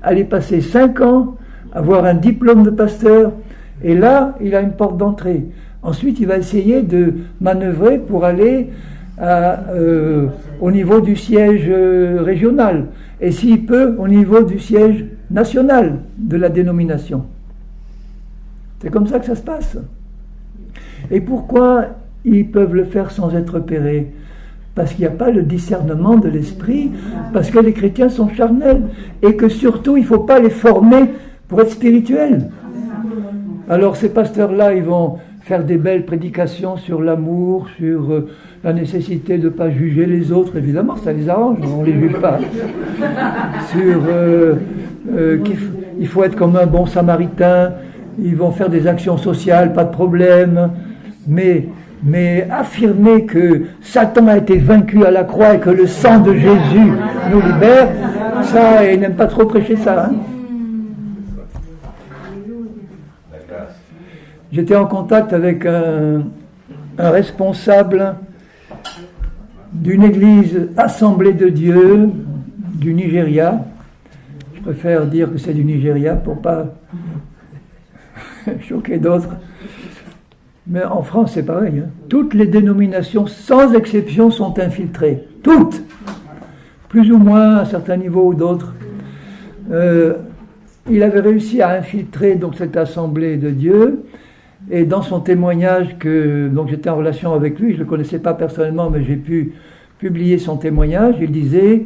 aller passer 5 ans, avoir un diplôme de pasteur, et là, il a une porte d'entrée. Ensuite, il va essayer de manœuvrer pour aller au niveau du siège régional, et s'il peut, au niveau du siège national de la dénomination. C'est comme ça que ça se passe. Et pourquoi ils peuvent le faire sans être repérés? Parce qu'il n'y a pas le discernement de l'esprit, parce que les chrétiens sont charnels, et que surtout, il ne faut pas les former pour être spirituels. Alors ces pasteurs-là, ils vont faire des belles prédications sur l'amour, sur la nécessité de ne pas juger les autres, évidemment, ça les arrange, on ne les juge pas. Sur qu'il faut être comme un bon samaritain, ils vont faire des actions sociales, pas de problème, mais affirmer que Satan a été vaincu à la croix et que le sang de Jésus nous libère, ça, ils n'aiment pas trop prêcher ça. Hein. J'étais en contact avec un responsable d'une église Assemblée de Dieu du Nigeria. Je préfère dire que c'est du Nigeria pour pas choquer d'autres. Mais en France, c'est pareil. Hein. Toutes les dénominations, sans exception, sont infiltrées. Toutes. Plus ou moins, à certains niveaux ou d'autres. il avait réussi à infiltrer donc cette assemblée de Dieu, et dans son témoignage, donc j'étais en relation avec lui, je ne le connaissais pas personnellement, mais j'ai pu publier son témoignage. Il disait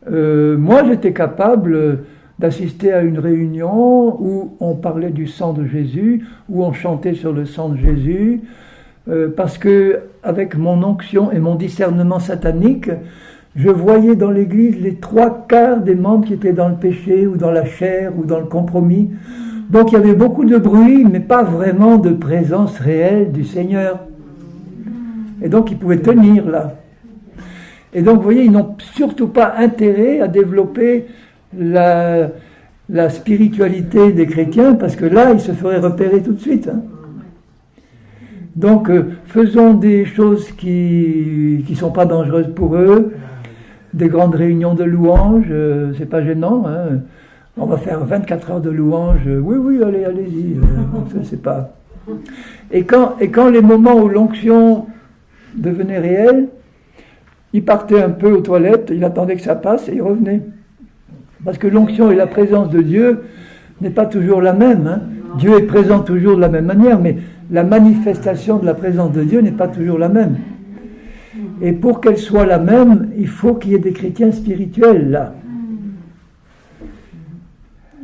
moi j'étais capable d'assister à une réunion où on parlait du sang de Jésus, où on chantait sur le sang de Jésus, parce que avec mon onction et mon discernement satanique, je voyais dans l'Église les 3/4 des membres qui étaient dans le péché ou dans la chair ou dans le compromis. Donc il y avait beaucoup de bruit, mais pas vraiment de présence réelle du Seigneur. Et donc ils pouvaient tenir là. Et donc vous voyez, ils n'ont surtout pas intérêt à développer la spiritualité des chrétiens, parce que là, ils se feraient repérer tout de suite. Hein. Donc faisons des choses qui ne sont pas dangereuses pour eux, des grandes réunions de louanges, c'est pas gênant, hein. On va faire 24 heures de louanges, oui, allez-y, ça, c'est pas... Et quand les moments où l'onction devenait réelle, il partait un peu aux toilettes, il attendait que ça passe et il revenait. Parce que l'onction et la présence de Dieu n'est pas toujours la même, hein. Dieu est présent toujours de la même manière, mais la manifestation de la présence de Dieu n'est pas toujours la même. Et pour qu'elle soit la même, il faut qu'il y ait des chrétiens spirituels là.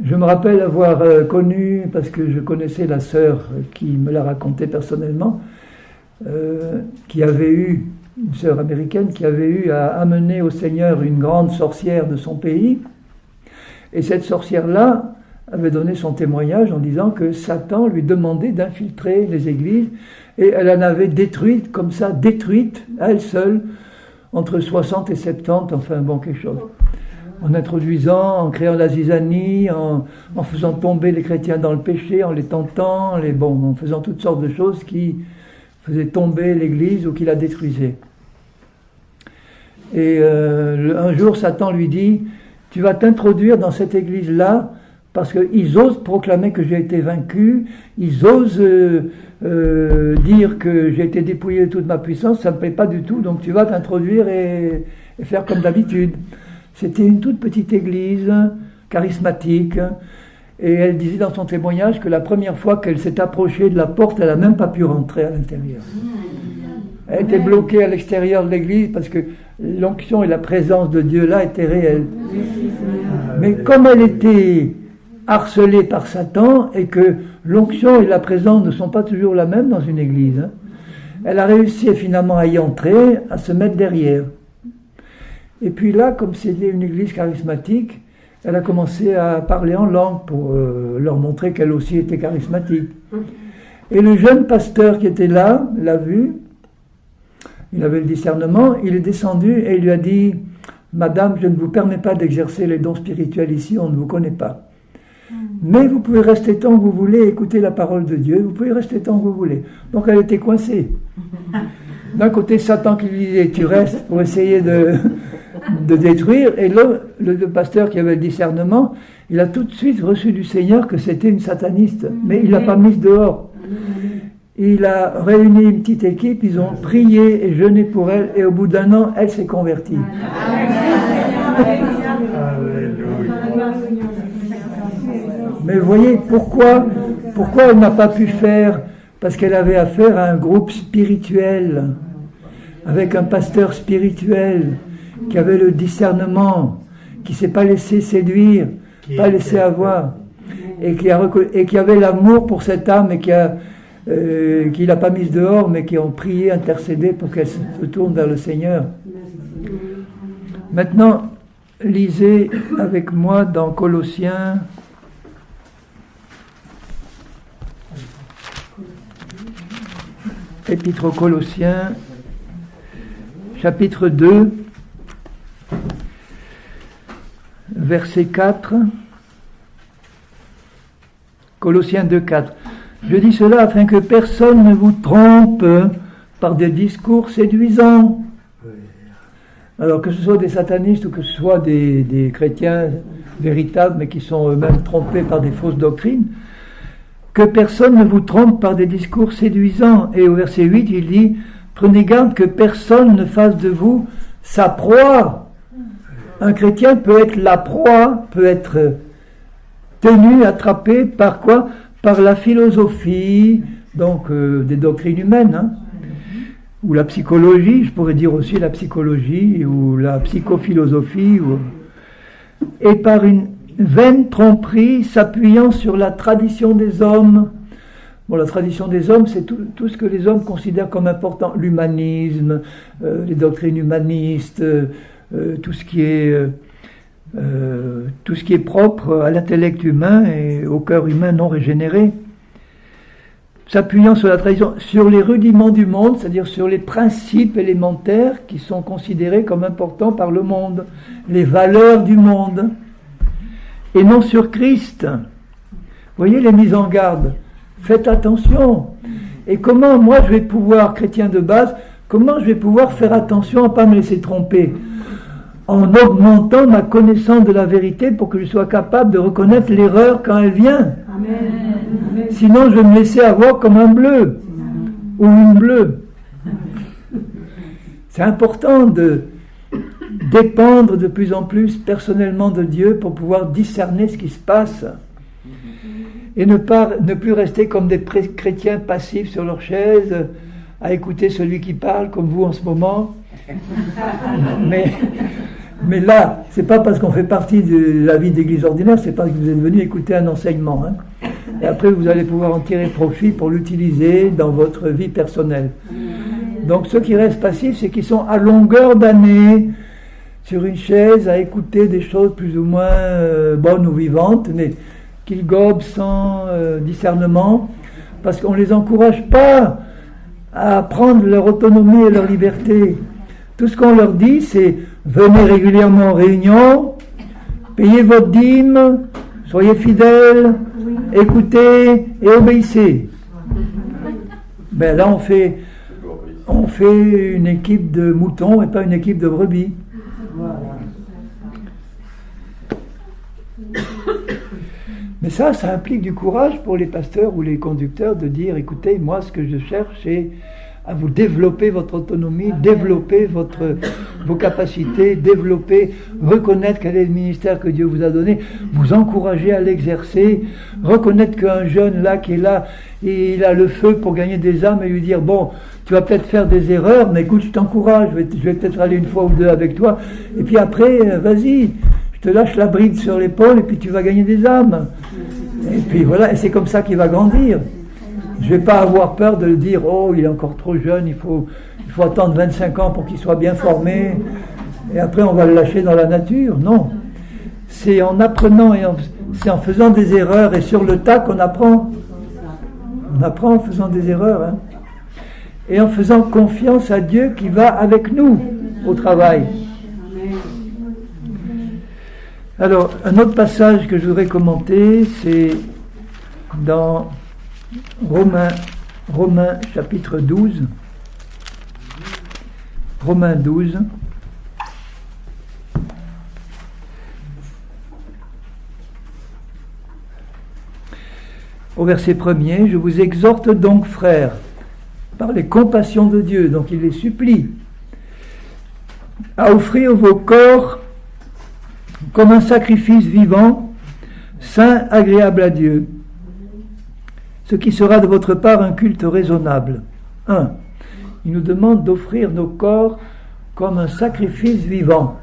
Je me rappelle avoir connu, parce que je connaissais la sœur qui me l'a raconté personnellement, qui avait eu, une sœur américaine, qui avait eu à amener au Seigneur une grande sorcière de son pays. Et cette sorcière-là avait donné son témoignage en disant que Satan lui demandait d'infiltrer les églises, et elle en avait détruite, comme ça, détruite, à elle seule, entre 60 et 70, enfin bon, quelque chose. En introduisant, en créant la zizanie, en faisant tomber les chrétiens dans le péché, en les tentant, en faisant toutes sortes de choses qui faisaient tomber l'église ou qui la détruisaient. Et un jour, Satan lui dit, tu vas t'introduire dans cette église-là, parce qu'ils osent proclamer que j'ai été vaincu, ils osent dire que j'ai été dépouillé de toute ma puissance, ça ne me plaît pas du tout, donc tu vas t'introduire et faire comme d'habitude. C'était une toute petite église, charismatique, et elle disait dans son témoignage que la première fois qu'elle s'est approchée de la porte, elle n'a même pas pu rentrer à l'intérieur. Elle était bloquée à l'extérieur de l'église parce que l'onction et la présence de Dieu là étaient réelles. Mais comme elle était harcelée par Satan et que l'onction et la présence ne sont pas toujours la même dans une église, elle a réussi finalement à y entrer, à se mettre derrière. Et puis là, comme c'était une église charismatique, elle a commencé à parler en langue pour leur montrer qu'elle aussi était charismatique. Et le jeune pasteur qui était là, l'a vu, il avait le discernement, il est descendu et il lui a dit « Madame, je ne vous permets pas d'exercer les dons spirituels ici, on ne vous connaît pas. Mais vous pouvez rester tant que vous voulez, écouter la parole de Dieu, vous pouvez rester tant que vous voulez. » Donc elle était coincée. D'un côté, Satan qui lui disait « Tu restes pour essayer de détruire », et le pasteur qui avait le discernement, il a tout de suite reçu du Seigneur que c'était une sataniste, mais il ne l'a pas mise dehors. Il a réuni une petite équipe, ils ont prié et jeûné pour elle, et au bout d'un an, elle s'est convertie. Mais vous voyez, pourquoi elle n'a pas pu faire? Parce qu'elle avait affaire à un groupe spirituel, avec un pasteur spirituel, qui avait le discernement, qui ne s'est pas laissé séduire, pas laissé avoir, et qui avait l'amour pour cette âme, et qui l'a pas mise dehors, mais qui ont prié, intercédé pour qu'elle se tourne vers le Seigneur. Maintenant, lisez avec moi dans Colossiens, Épître aux Colossiens, chapitre 2, verset 4, Colossiens 2, 4. Je dis cela afin que personne ne vous trompe par des discours séduisants. Alors que ce soit des satanistes ou que ce soit des chrétiens véritables, mais qui sont eux-mêmes trompés par des fausses doctrines, que personne ne vous trompe par des discours séduisants. Et au verset 8, il dit, prenez garde que personne ne fasse de vous sa proie. Un chrétien peut être la proie, peut être tenus, attrapés par quoi? Par la philosophie, donc des doctrines humaines, hein, ou la psychologie, je pourrais dire aussi la psychologie, ou la psychophilosophie, et par une vaine tromperie s'appuyant sur la tradition des hommes. Bon, la tradition des hommes, c'est tout ce que les hommes considèrent comme important, l'humanisme, les doctrines humanistes, tout ce qui est propre à l'intellect humain et au cœur humain non régénéré. S'appuyant sur la tradition, sur les rudiments du monde, c'est-à-dire sur les principes élémentaires qui sont considérés comme importants par le monde, les valeurs du monde, et non sur Christ. Vous voyez les mises en garde. Faites attention. Et comment, moi, je vais pouvoir, chrétien de base, comment je vais pouvoir faire attention à ne pas me laisser tromper? En augmentant ma connaissance de la vérité pour que je sois capable de reconnaître l'erreur quand elle vient. Amen. Sinon, je vais me laisser avoir comme un bleu ou une bleue. C'est important de dépendre de plus en plus personnellement de Dieu pour pouvoir discerner ce qui se passe et ne plus rester comme des chrétiens passifs sur leur chaise à écouter celui qui parle comme vous en ce moment. Mais là, c'est pas parce qu'on fait partie de la vie d'église ordinaire, c'est parce que vous êtes venu écouter un enseignement, hein. Et après vous allez pouvoir en tirer profit pour l'utiliser dans votre vie personnelle. Donc ceux qui restent passifs, c'est qu'ils sont à longueur d'année sur une chaise à écouter des choses plus ou moins bonnes ou vivantes, mais qu'ils gobent sans discernement, parce qu'on ne les encourage pas à prendre leur autonomie et leur liberté. Tout ce qu'on leur dit, c'est venez régulièrement en réunion, payez votre dîme, soyez fidèles, écoutez et obéissez. Ben là, on fait une équipe de moutons et pas une équipe de brebis. Mais ça implique du courage pour les pasteurs ou les conducteurs de dire, écoutez, moi ce que je cherche c'est à vous développer votre autonomie, développer vos capacités, reconnaître quel est le ministère que Dieu vous a donné, vous encourager à l'exercer, reconnaître qu'un jeune là qui est là, il a le feu pour gagner des âmes et lui dire, bon, tu vas peut-être faire des erreurs, mais écoute, je t'encourage, je vais peut-être aller une fois ou deux avec toi, et puis après, vas-y, je te lâche la bride sur l'épaule et puis tu vas gagner des âmes. Et puis voilà, et c'est comme ça qu'il va grandir. Je ne vais pas avoir peur de le dire, oh, il est encore trop jeune, il faut attendre 25 ans pour qu'il soit bien formé, et après on va le lâcher dans la nature. Non. C'est en apprenant, c'est en faisant des erreurs, et sur le tas qu'on apprend. On apprend en faisant des erreurs, hein. Et en faisant confiance à Dieu qui va avec nous au travail. Alors, un autre passage que je voudrais commenter, c'est dans Romains chapitre 12. Romains 12. Au verset 1er, je vous exhorte donc, frères, par les compassions de Dieu, donc il les supplie, à offrir vos corps comme un sacrifice vivant, saint, agréable à Dieu, ce qui sera de votre part un culte raisonnable. 1. Il nous demande d'offrir nos corps comme un sacrifice vivant.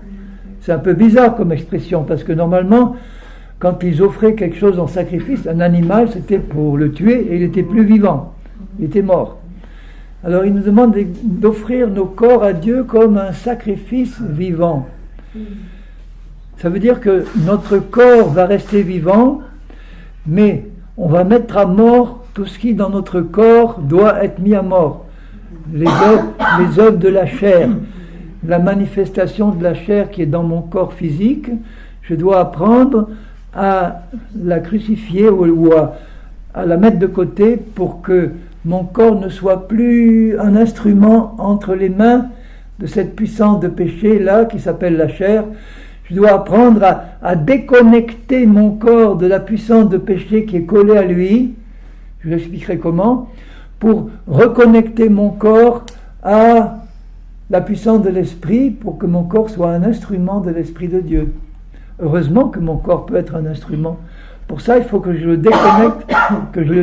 C'est un peu bizarre comme expression, parce que normalement, quand ils offraient quelque chose en sacrifice, un animal, c'était pour le tuer et il n'était plus vivant, il était mort. Alors il nous demande d'offrir nos corps à Dieu comme un sacrifice vivant. Ça veut dire que notre corps va rester vivant, mais on va mettre à mort tout ce qui dans notre corps doit être mis à mort. Les œuvres de la chair, la manifestation de la chair qui est dans mon corps physique, je dois apprendre à la crucifier ou à la mettre de côté pour que mon corps ne soit plus un instrument entre les mains de cette puissance de péché là qui s'appelle la chair. Je dois apprendre à déconnecter mon corps de la puissance de péché qui est collée à lui. Je vous expliquerai comment. Pour reconnecter mon corps à la puissance de l'esprit, pour que mon corps soit un instrument de l'esprit de Dieu. Heureusement que mon corps peut être un instrument, Pour ça, il faut que je le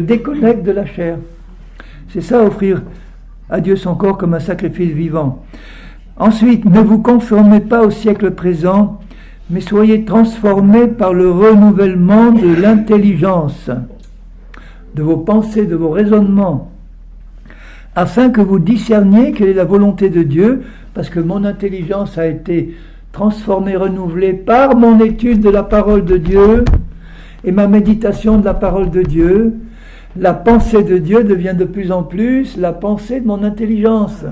déconnecte de la chair. C'est ça, offrir à Dieu son corps comme un sacrifice vivant. Ensuite, ne vous conformez pas au siècle présent, mais soyez transformés par le renouvellement de l'intelligence, de vos pensées, de vos raisonnements, afin que vous discerniez quelle est la volonté de Dieu, parce que mon intelligence a été transformée, renouvelée par mon étude de la parole de Dieu et ma méditation de la parole de Dieu. La pensée de Dieu devient de plus en plus la pensée de mon intelligence.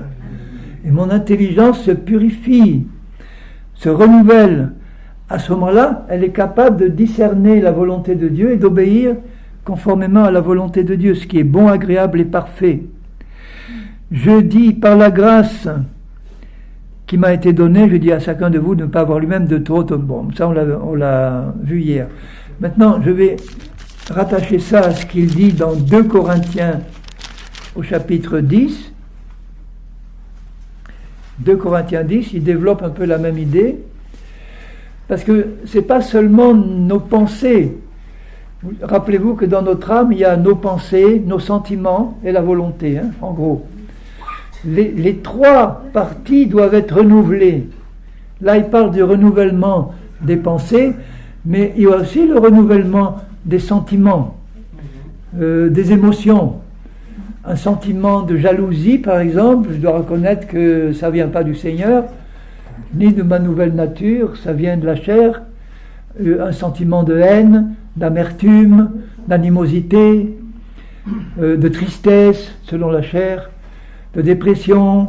Et mon intelligence se purifie, se renouvelle. À ce moment-là, elle est capable de discerner la volonté de Dieu et d'obéir conformément à la volonté de Dieu, ce qui est bon, agréable et parfait. Je dis par la grâce qui m'a été donnée, je dis à chacun de vous de ne pas avoir lui-même de trop. Bon, ça on l'a vu hier. Maintenant, je vais rattacher ça à ce qu'il dit dans 2 Corinthiens au chapitre 10. 2 Corinthiens 10, il développe un peu la même idée, parce que c'est pas seulement nos pensées. Rappelez-vous que dans notre âme, il y a nos pensées, nos sentiments et la volonté, en gros. Les 3 parties doivent être renouvelées. Là, il parle du renouvellement des pensées, mais il y a aussi le renouvellement des sentiments, des émotions. Un sentiment de jalousie, par exemple, je dois reconnaître que ça ne vient pas du Seigneur, ni de ma nouvelle nature, ça vient de la chair. Un sentiment de haine, d'amertume, d'animosité, de tristesse, selon la chair, de dépression,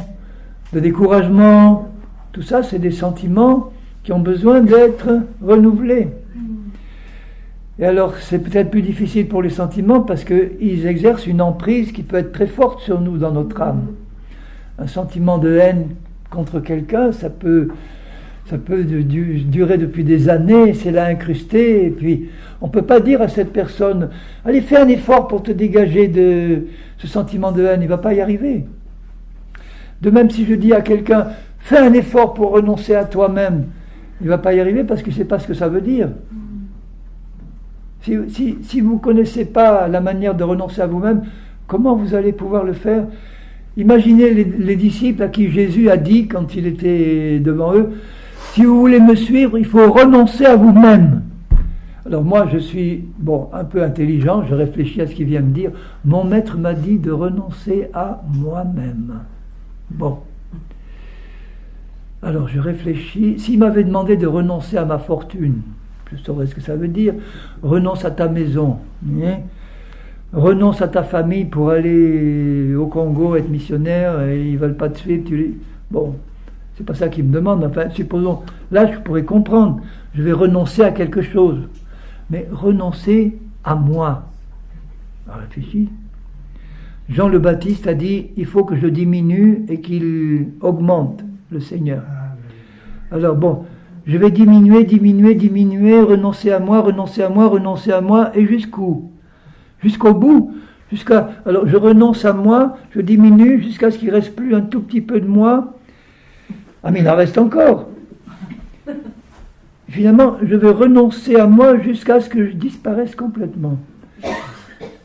de découragement. Tout ça, c'est des sentiments qui ont besoin d'être renouvelés. Et alors, c'est peut-être plus difficile pour les sentiments parce qu'ils exercent une emprise qui peut être très forte sur nous dans notre âme. Un sentiment de haine contre quelqu'un, ça peut durer depuis des années, c'est là incrusté, et puis on ne peut pas dire à cette personne « Allez, fais un effort pour te dégager de ce sentiment de haine », il ne va pas y arriver. De même, si je dis à quelqu'un « Fais un effort pour renoncer à toi-même », il ne va pas y arriver parce qu'il ne sait pas ce que ça veut dire. Si vous ne connaissez pas la manière de renoncer à vous-même, comment vous allez pouvoir le faire? Imaginez les disciples à qui Jésus a dit, quand il était devant eux, « Si vous voulez me suivre, il faut renoncer à vous-même. » Alors moi, je suis un peu intelligent, je réfléchis à ce qu'il vient me dire. Mon maître m'a dit de renoncer à moi-même. Bon. Alors je réfléchis. S'il m'avait demandé de renoncer à ma fortune, je saurais ce que ça veut dire. Renonce à ta maison. Renonce à ta famille pour aller au Congo, être missionnaire, et ils ne veulent pas te suivre. Bon, c'est pas ça qu'ils me demandent. Enfin, supposons, là je pourrais comprendre. Je vais renoncer à quelque chose. Mais renoncer à moi. Réfléchis. Jean le Baptiste a dit, il faut que je diminue et qu'il augmente, le Seigneur. Alors bon, je vais diminuer, renoncer à moi, et jusqu'où? Jusqu'au bout. Alors je renonce à moi, je diminue jusqu'à ce qu'il ne reste plus un tout petit peu de moi. Ah mais il en reste encore. Finalement, je vais renoncer à moi jusqu'à ce que je disparaisse complètement.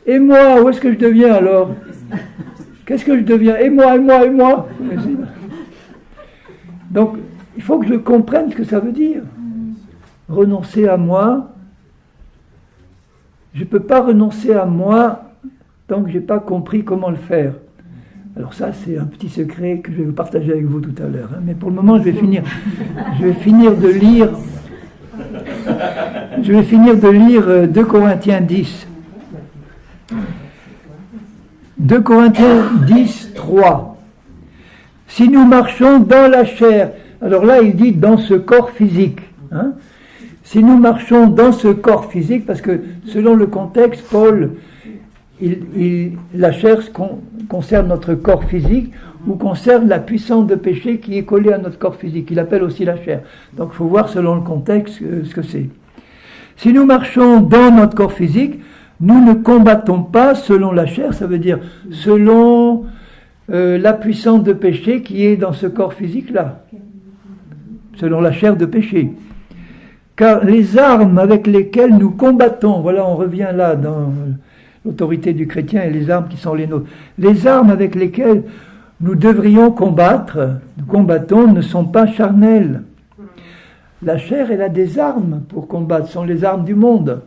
Et moi, où est-ce que je deviens alors? Qu'est-ce que je deviens? Et moi. Donc, il faut que je comprenne ce que ça veut dire. Renoncer à moi. Je ne peux pas renoncer à moi tant que je n'ai pas compris comment le faire. Alors ça, c'est un petit secret que je vais vous partager avec vous tout à l'heure. Mais pour le moment, je vais finir de lire 2 Corinthiens 10. 2 Corinthiens 10, 3. Si nous marchons dans la chair, alors là il dit dans ce corps physique. Si nous marchons dans ce corps physique, parce que selon le contexte, Paul, la chair concerne notre corps physique ou concerne la puissance de péché qui est collée à notre corps physique. Il appelle aussi la chair. Donc il faut voir selon le contexte ce que c'est. Si nous marchons dans notre corps physique, nous ne combattons pas selon la chair, ça veut dire selon la puissance de péché qui est dans ce corps physique-là, selon la chair de péché. Car les armes avec lesquelles nous combattons, voilà, on revient là dans l'autorité du chrétien et les armes qui sont les nôtres. Les armes avec lesquelles nous devrions combattre, nous combattons, ne sont pas charnelles. La chair, elle a des armes pour combattre, ce sont les armes du monde.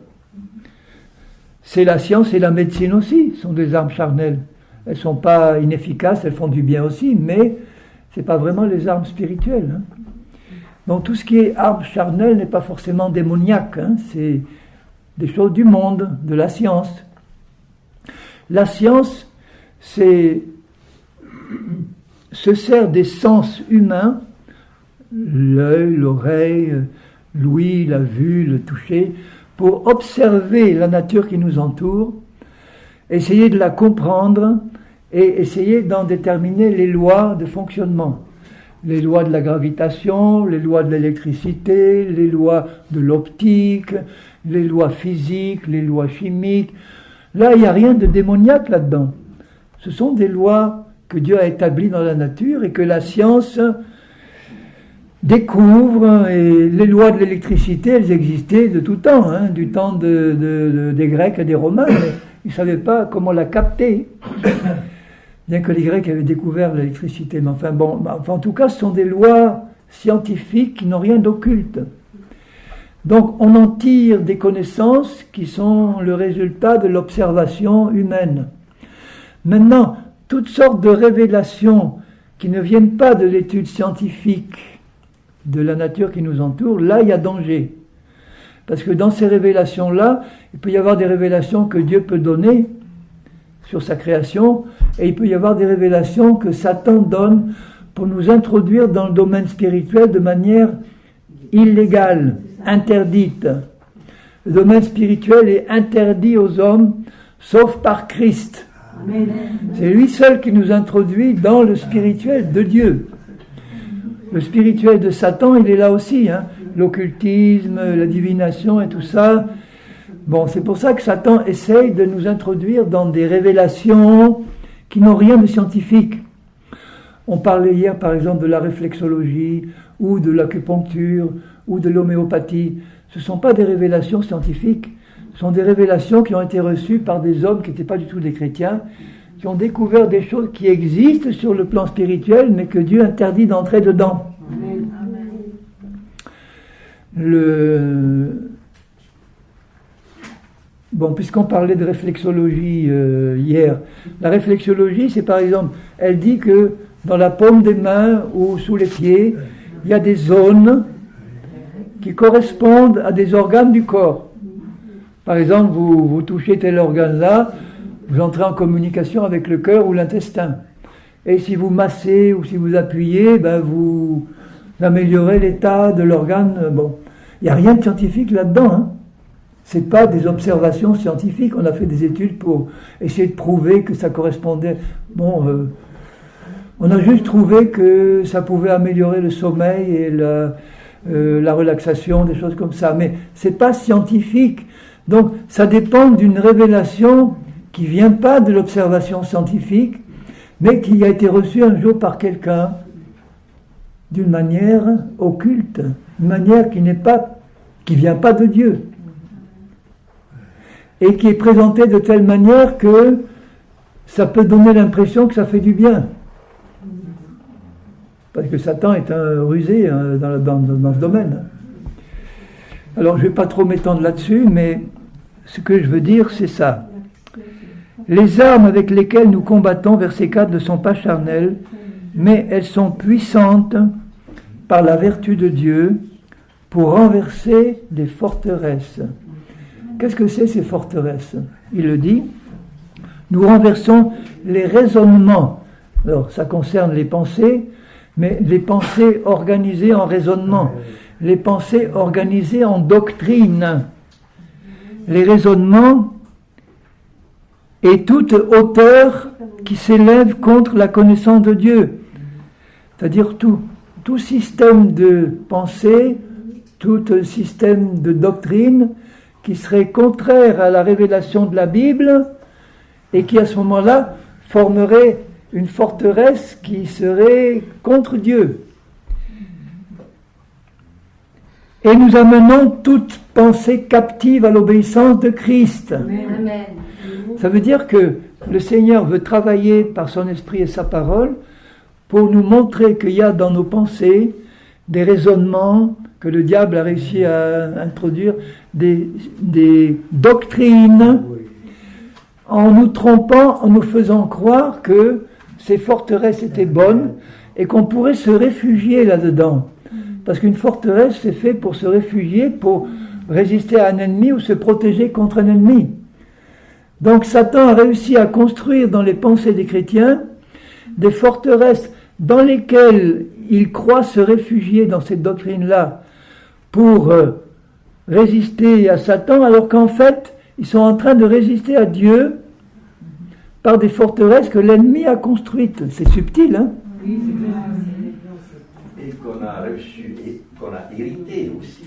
C'est la science et la médecine aussi, sont des armes charnelles. Elles ne sont pas inefficaces, elles font du bien aussi, mais ce n'est pas vraiment les armes spirituelles. Hein. Donc tout ce qui est armes charnelles n'est pas forcément démoniaque, hein. C'est des choses du monde, de la science. La science, se sert des sens humains, l'œil, l'oreille, l'ouïe, la vue, le toucher, pour observer la nature qui nous entoure, essayer de la comprendre et essayer d'en déterminer les lois de fonctionnement. Les lois de la gravitation, les lois de l'électricité, les lois de l'optique, les lois physiques, les lois chimiques. Là, il n'y a rien de démoniaque là-dedans. Ce sont des lois que Dieu a établies dans la nature et que la science découvre. Et les lois de l'électricité, elles existaient de tout temps, hein, du temps des Grecs et des Romains, mais ils ne savaient pas comment la capter. Bien que les Grecs avaient découvert l'électricité. Mais enfin, en tout cas, ce sont des lois scientifiques qui n'ont rien d'occulte. Donc, on en tire des connaissances qui sont le résultat de l'observation humaine. Maintenant, toutes sortes de révélations qui ne viennent pas de l'étude scientifique de la nature qui nous entoure, là, il y a danger. Parce que dans ces révélations-là, il peut y avoir des révélations que Dieu peut donner sur sa création, et il peut y avoir des révélations que Satan donne pour nous introduire dans le domaine spirituel de manière illégale, interdite. Le domaine spirituel est interdit aux hommes, sauf par Christ. Amen. C'est lui seul qui nous introduit dans le spirituel de Dieu. Le spirituel de Satan, il est là aussi, hein. L'occultisme, la divination et tout ça. Bon, c'est pour ça que Satan essaye de nous introduire dans des révélations qui n'ont rien de scientifique. On parlait hier, par exemple, de la réflexologie, ou de l'acupuncture, ou de l'homéopathie. Ce ne sont pas des révélations scientifiques, ce sont des révélations qui ont été reçues par des hommes qui n'étaient pas du tout des chrétiens, qui ont découvert des choses qui existent sur le plan spirituel, mais que Dieu interdit d'entrer dedans. Amen. Bon, puisqu'on parlait de réflexologie hier, la réflexologie, c'est par exemple, elle dit que dans la paume des mains ou sous les pieds, il y a des zones qui correspondent à des organes du corps. Par exemple, vous touchez tel organe-là, vous entrez en communication avec le cœur ou l'intestin. Et si vous massez ou si vous appuyez, vous améliorez l'état de l'organe. Bon, il n'y a rien de scientifique là-dedans, hein. Ce n'est pas des observations scientifiques. On a fait des études pour essayer de prouver que ça correspondait. Bon, on a juste trouvé que ça pouvait améliorer le sommeil et la relaxation, des choses comme ça. Mais ce n'est pas scientifique. Donc, ça dépend d'une révélation qui ne vient pas de l'observation scientifique, mais qui a été reçue un jour par quelqu'un d'une manière occulte, une manière qui vient pas de Dieu. Et qui est présenté de telle manière que ça peut donner l'impression que ça fait du bien. Parce que Satan est un rusé dans ce domaine. Alors je ne vais pas trop m'étendre là-dessus, mais ce que je veux dire, c'est ça. Les armes avec lesquelles nous combattons, verset 4, ne sont pas charnelles, mais elles sont puissantes par la vertu de Dieu pour renverser des forteresses. Qu'est-ce que c'est ces forteresses ? Il le dit, nous renversons les raisonnements. Alors, ça concerne les pensées, mais les pensées organisées en raisonnement, les pensées organisées en doctrine, les raisonnements et toute hauteur qui s'élève contre la connaissance de Dieu. C'est-à-dire tout système de pensée, tout système de doctrine qui serait contraire à la révélation de la Bible et qui à ce moment-là formerait une forteresse qui serait contre Dieu. Et nous amenons toute pensée captive à l'obéissance de Christ. Amen. Ça veut dire que le Seigneur veut travailler par son esprit et sa parole pour nous montrer qu'il y a dans nos pensées des raisonnements que le diable a réussi à introduire, des doctrines, en nous trompant, en nous faisant croire que ces forteresses étaient bonnes et qu'on pourrait se réfugier là-dedans. Parce qu'une forteresse, c'est fait pour se réfugier, pour résister à un ennemi ou se protéger contre un ennemi. Donc Satan a réussi à construire dans les pensées des chrétiens des forteresses dans lesquelles ils croient se réfugier dans cette doctrine-là pour résister à Satan, alors qu'en fait, ils sont en train de résister à Dieu par des forteresses que l'ennemi a construites. C'est subtil, hein? Oui, Et qu'on a reçu, et qu'on a hérité aussi.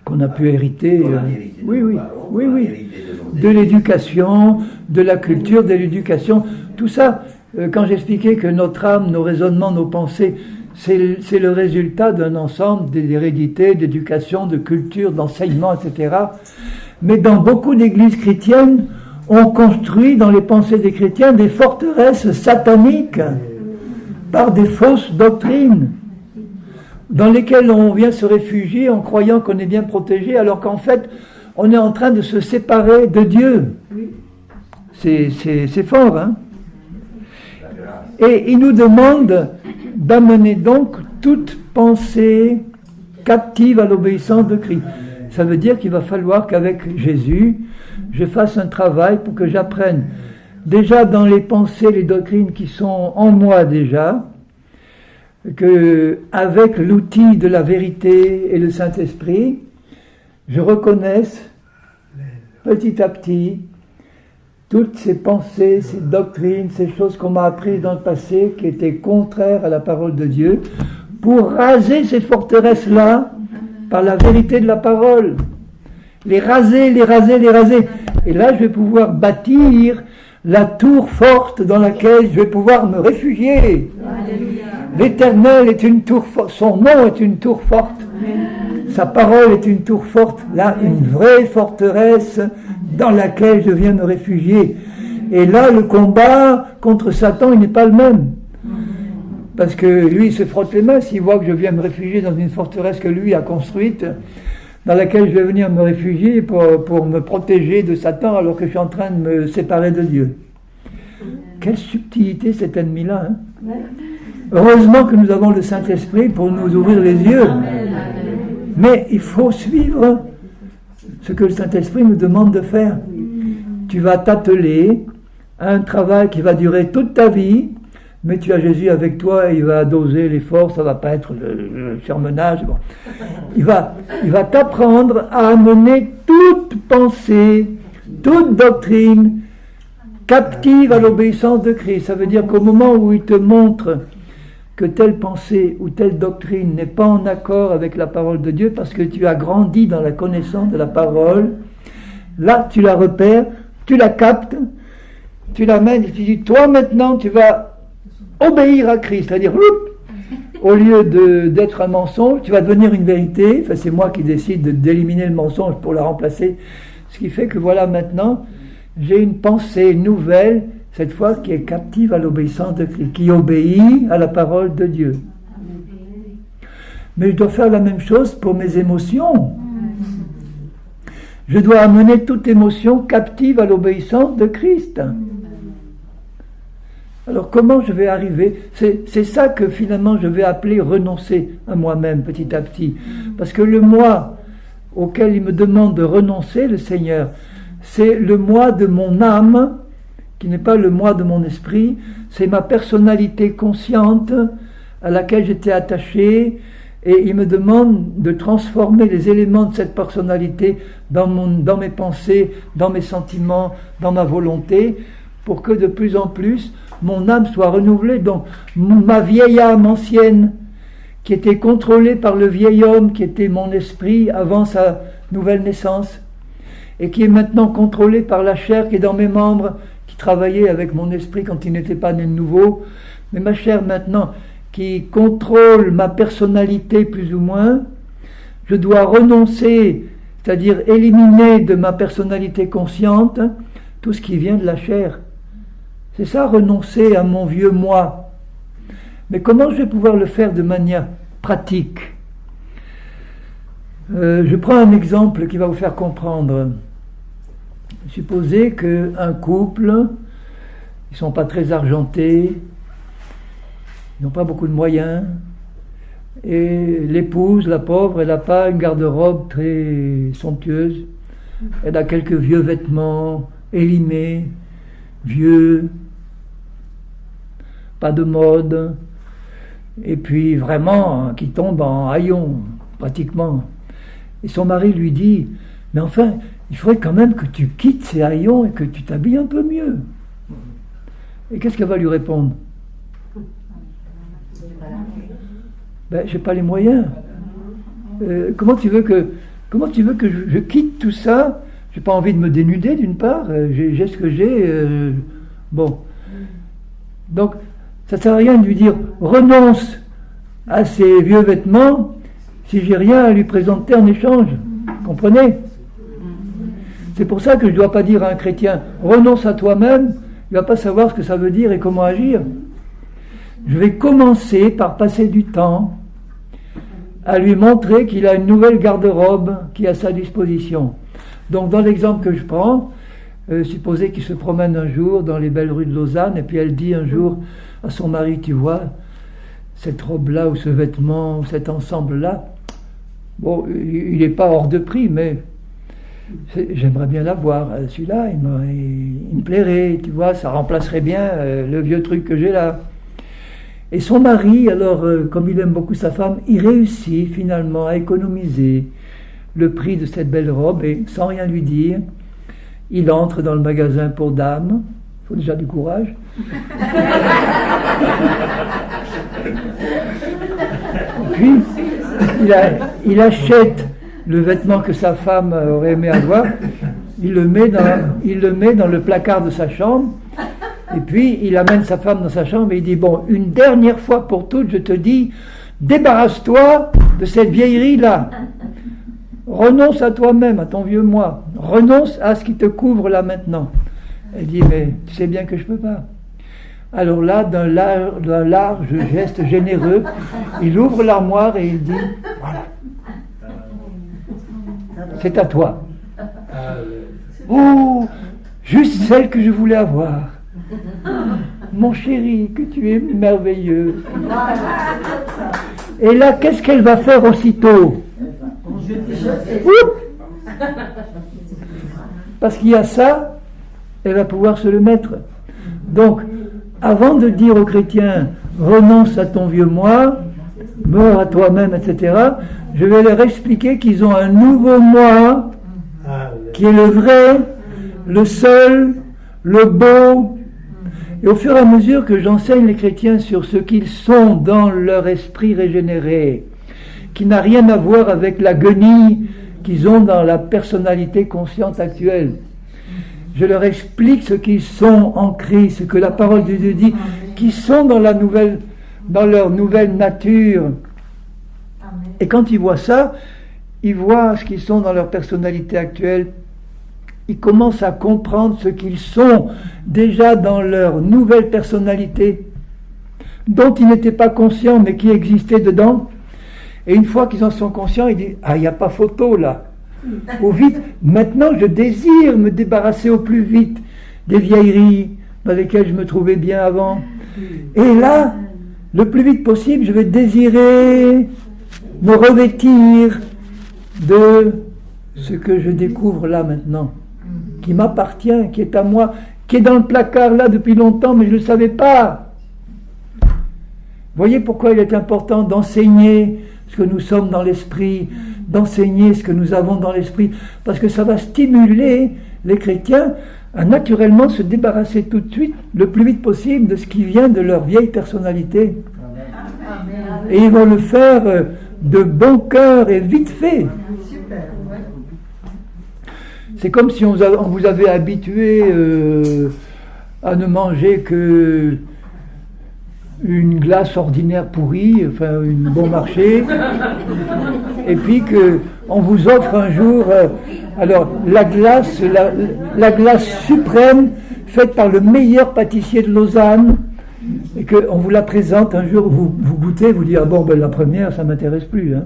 Qu'on a pu hériter. Qu'on a hérité de Oui, nos oui, parents, oui, qu'on a oui. hérité de nos De l'éducation, de la culture, de l'éducation. Tout ça, quand j'expliquais que notre âme, nos raisonnements, nos pensées, c'est le résultat d'un ensemble d'hérédité, d'éducation, de culture, d'enseignement, etc. Mais dans beaucoup d'églises chrétiennes, on construit dans les pensées des chrétiens des forteresses sataniques par des fausses doctrines dans lesquelles on vient se réfugier en croyant qu'on est bien protégé, alors qu'en fait, on est en train de se séparer de Dieu. C'est fort, hein? Et il nous demande d'amener donc toute pensée captive à l'obéissance de Christ. Ça veut dire qu'il va falloir qu'avec Jésus, je fasse un travail pour que j'apprenne déjà dans les pensées, les doctrines qui sont en moi déjà, que avec l'outil de la vérité et le Saint-Esprit, je reconnaisse petit à petit toutes ces pensées, ces doctrines, ces choses qu'on m'a apprises dans le passé qui étaient contraires à la parole de Dieu, pour raser ces forteresses-là par la vérité de la parole. Les raser, les raser, les raser. Et là, je vais pouvoir bâtir la tour forte dans laquelle je vais pouvoir me réfugier. L'Éternel est une tour forte, son nom est une tour forte, sa parole est une tour forte, là, une vraie forteresse dans laquelle je viens me réfugier. Et là, le combat contre Satan, il n'est pas le même. Parce que lui, il se frotte les mains s'il voit que je viens me réfugier dans une forteresse que lui a construite, dans laquelle je vais venir me réfugier pour me protéger de Satan alors que je suis en train de me séparer de Dieu. Quelle subtilité cet ennemi-là, hein? Heureusement que nous avons le Saint-Esprit pour nous ouvrir les yeux. Mais il faut suivre ce que le Saint-Esprit nous demande de faire. Tu vas t'atteler à un travail qui va durer toute ta vie, mais tu as Jésus avec toi et il va doser l'effort, ça ne va pas être le surmenage. Bon. Il va t'apprendre à amener toute pensée, toute doctrine captive à l'obéissance de Christ. Ça veut dire qu'au moment où il te montre que telle pensée ou telle doctrine n'est pas en accord avec la parole de Dieu parce que tu as grandi dans la connaissance de la parole, là tu la repères, tu la captes, tu l'amènes et tu dis, toi maintenant tu vas obéir à Christ, c'est-à-dire au lieu d'être un mensonge, tu vas devenir une vérité. Enfin, c'est moi qui décide d'éliminer le mensonge pour la remplacer, ce qui fait que voilà, maintenant j'ai une pensée nouvelle, cette fois qui est captive à l'obéissance de Christ, qui obéit à la parole de Dieu. Mais je dois faire la même chose pour mes émotions. Je dois amener toute émotion captive à l'obéissance de Christ. Alors comment je vais arriver? C'est ça que finalement je vais appeler renoncer à moi-même petit à petit. Parce que le moi auquel il me demande de renoncer, le Seigneur, c'est le moi de mon âme, qui n'est pas le moi de mon esprit, c'est ma personnalité consciente à laquelle j'étais attaché, et il me demande de transformer les éléments de cette personnalité dans mes pensées, dans mes sentiments, dans ma volonté, pour que de plus en plus mon âme soit renouvelée. Donc ma vieille âme ancienne, qui était contrôlée par le vieil homme, qui était mon esprit avant sa nouvelle naissance, et qui est maintenant contrôlée par la chair qui est dans mes membres, qui travaillait avec mon esprit quand il n'était pas né de nouveau, mais ma chair maintenant, qui contrôle ma personnalité plus ou moins, je dois renoncer, c'est-à-dire éliminer de ma personnalité consciente tout ce qui vient de la chair. C'est ça, renoncer à mon vieux moi. Mais comment je vais pouvoir le faire de manière pratique ? Je prends un exemple qui va vous faire comprendre. Supposez qu'un couple, ils ne sont pas très argentés, ils n'ont pas beaucoup de moyens, et l'épouse, la pauvre, elle n'a pas une garde-robe très somptueuse, elle a quelques vieux vêtements élimés, vieux, pas de mode, et puis vraiment qui tombe en haillons, pratiquement. Et son mari lui dit, mais enfin, il faudrait quand même que tu quittes ces haillons et que tu t'habilles un peu mieux. Et qu'est-ce qu'elle va lui répondre ? Ben, j'ai pas les moyens. Comment tu veux que je quitte tout ça ? J'ai pas envie de me dénuder d'une part. J'ai ce que j'ai. Bon. Donc, ça sert à rien de lui dire renonce à ces vieux vêtements si j'ai rien à lui présenter en échange. Comprenez ? C'est pour ça que je ne dois pas dire à un chrétien renonce à toi-même. Il ne va pas savoir ce que ça veut dire et comment agir. Je vais commencer par passer du temps à lui montrer qu'il a une nouvelle garde-robe qui est à sa disposition. Donc dans l'exemple que je prends, supposez qu'il se promène un jour dans les belles rues de Lausanne et puis elle dit un jour à son mari, tu vois, cette robe-là ou ce vêtement ou cet ensemble-là, bon, il n'est pas hors de prix, mais j'aimerais bien l'avoir. Celui-là, il me plairait, tu vois, ça remplacerait bien le vieux truc que j'ai là. Et son mari, alors, comme il aime beaucoup sa femme, il réussit finalement à économiser le prix de cette belle robe et sans rien lui dire, il entre dans le magasin pour dames. Il faut déjà du courage. Puis, il achète le vêtement que sa femme aurait aimé avoir, il le met dans le placard de sa chambre, et puis il amène sa femme dans sa chambre et il dit, bon, une dernière fois pour toutes, je te dis, débarrasse-toi de cette vieillerie-là. Renonce à toi-même, à ton vieux moi. Renonce à ce qui te couvre là maintenant. Elle dit, mais tu sais bien que je ne peux pas. Alors là, d'un large geste généreux, il ouvre l'armoire et il dit, voilà. C'est à toi. Oh, juste celle que je voulais avoir. Mon chéri, que tu es merveilleux. Et là, qu'est-ce qu'elle va faire aussitôt ? Parce qu'il y a ça, elle va pouvoir se le mettre. Donc, avant de dire aux chrétiens, renonce à ton vieux moi, meurs à toi-même, etc., je vais leur expliquer qu'ils ont un nouveau moi, qui est le vrai, le seul, le beau. Et au fur et à mesure que j'enseigne les chrétiens sur ce qu'ils sont dans leur esprit régénéré, qui n'a rien à voir avec la guenille qu'ils ont dans la personnalité consciente actuelle, je leur explique ce qu'ils sont en Christ, ce que la parole de Dieu dit, qui sont dans leur nouvelle nature. Et quand ils voient ça, ils voient ce qu'ils sont dans leur personnalité actuelle, ils commencent à comprendre ce qu'ils sont déjà dans leur nouvelle personnalité, dont ils n'étaient pas conscients, mais qui existait dedans. Et une fois qu'ils en sont conscients, ils disent, ah, il n'y a pas photo là. Au vite, maintenant je désire me débarrasser au plus vite des vieilleries dans lesquelles je me trouvais bien avant. Et là, le plus vite possible, je vais désirer me revêtir de ce que je découvre là maintenant, qui m'appartient, qui est à moi, qui est dans le placard là depuis longtemps, mais je ne le savais pas. Voyez pourquoi il est important d'enseigner ce que nous sommes dans l'esprit, d'enseigner ce que nous avons dans l'esprit, parce que ça va stimuler les chrétiens à naturellement se débarrasser tout de suite, le plus vite possible, de ce qui vient de leur vieille personnalité. Amen. Et ils vont le faire de bon cœur et vite fait. C'est comme si on vous avait habitué à ne manger que une glace ordinaire pourrie, enfin une bon marché, et puis qu'on vous offre un jour, alors la glace suprême, faite par le meilleur pâtissier de Lausanne, et qu'on vous la présente un jour, vous goûtez, vous dites, ah bon, ben la première, ça ne m'intéresse plus. Hein.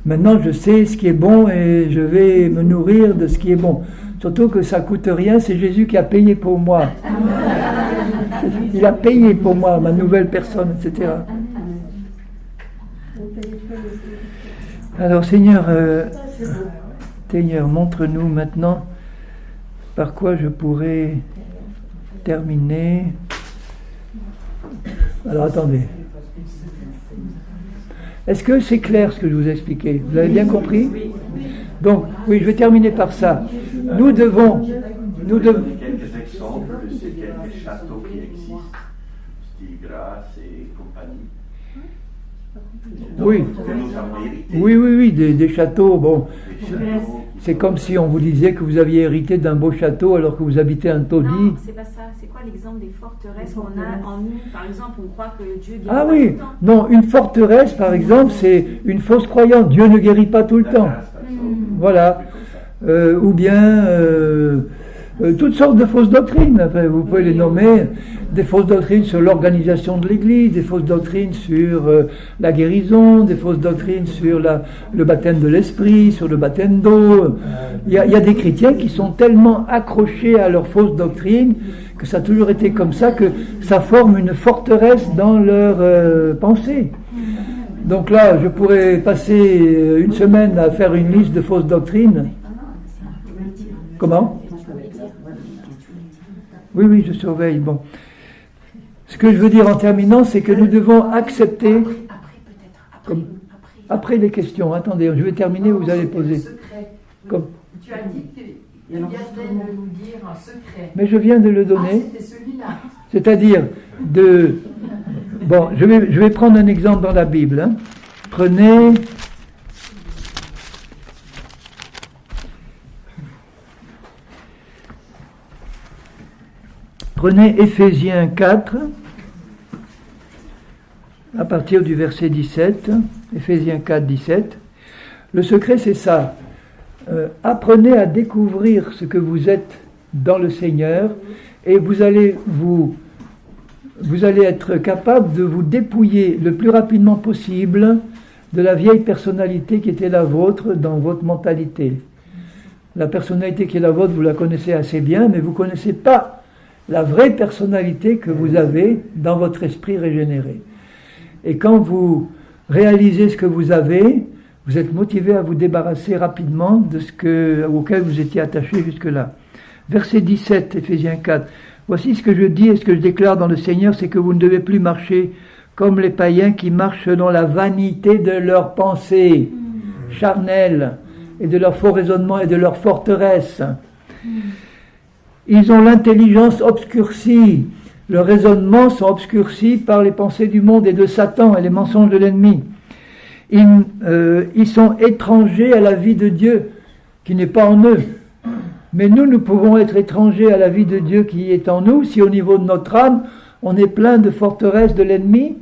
Maintenant, je sais ce qui est bon et je vais me nourrir de ce qui est bon. Surtout que ça ne coûte rien, c'est Jésus qui a payé pour moi. Il a payé pour moi, ma nouvelle personne, etc. Alors, Seigneur, montre-nous maintenant par quoi je pourrais terminer. Alors, attendez. Est-ce que c'est clair ce que je vous ai expliqué? Vous l'avez bien compris? Donc, oui, je vais terminer par ça. Nous devons... Quelques exemples de ces quelques châteaux qui existent, style Grasse et compagnie. Oui. Oui, des châteaux. Bon, c'est comme si on vous disait que vous aviez hérité d'un beau château alors que vous habitez un taudis. Non, c'est pas ça. C'est quoi l'exemple des forteresses qu'on a en nous? Par exemple, on croit que Dieu guérit pas tout le temps. Non, une forteresse, par exemple, c'est une fausse croyance. Dieu ne guérit pas tout le temps. Voilà. Ou bien toutes sortes de fausses doctrines. Enfin, vous pouvez les nommer. Des fausses doctrines sur l'organisation de l'Église, des fausses doctrines sur la guérison, des fausses doctrines sur le baptême de l'esprit, sur le baptême d'eau. Il y a des chrétiens qui sont tellement accrochés à leurs fausses doctrines que ça a toujours été comme ça, que ça forme une forteresse dans leur pensée. Donc là, je pourrais passer une semaine à faire une liste de fausses doctrines. Comment? Oui, je surveille. Bon. Ce que je veux dire en terminant, c'est que nous devons accepter... Après les questions, attendez, je vais terminer, vous allez poser. Comme... Tu as dit qu'il viendrait de nous dire un secret. Mais je viens de le donner. Ah, c'était celui-là. C'est-à-dire de... Bon, je vais prendre un exemple dans la Bible. Hein. Prenez... Prenez Éphésiens 4, à partir du verset 17, Éphésiens 4, 17. Le secret, c'est ça. Apprenez à découvrir ce que vous êtes dans le Seigneur et vous allez être capable de vous dépouiller le plus rapidement possible de la vieille personnalité qui était la vôtre dans votre mentalité. La personnalité qui est la vôtre, vous la connaissez assez bien, mais vous ne connaissez pas la vraie personnalité que vous avez dans votre esprit régénéré. Et quand vous réalisez ce que vous avez, vous êtes motivé à vous débarrasser rapidement de auquel vous étiez attaché jusque-là. Verset 17, Éphésiens 4. Voici ce que je dis et ce que je déclare dans le Seigneur, c'est que vous ne devez plus marcher comme les païens qui marchent selon la vanité de leurs pensées charnelles et de leur faux raisonnement et de leur forteresse. Ils ont l'intelligence obscurcie. Leurs raisonnements sont obscurcis par les pensées du monde et de Satan et les mensonges de l'ennemi. Ils sont étrangers à la vie de Dieu qui n'est pas en eux. Mais nous pouvons être étrangers à la vie de Dieu qui est en nous si au niveau de notre âme, on est plein de forteresses de l'ennemi.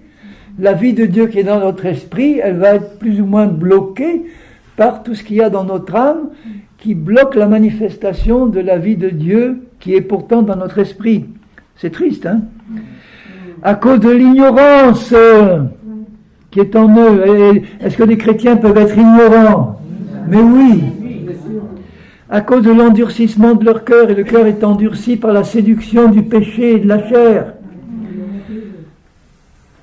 La vie de Dieu qui est dans notre esprit, elle va être plus ou moins bloquée par tout ce qu'il y a dans notre âme qui bloque la manifestation de la vie de Dieu qui est pourtant dans notre esprit. C'est triste, hein? À cause de l'ignorance qui est en eux. Est-ce que les chrétiens peuvent être ignorants? Mais oui. À cause de l'endurcissement de leur cœur, et le cœur est endurci par la séduction du péché et de la chair.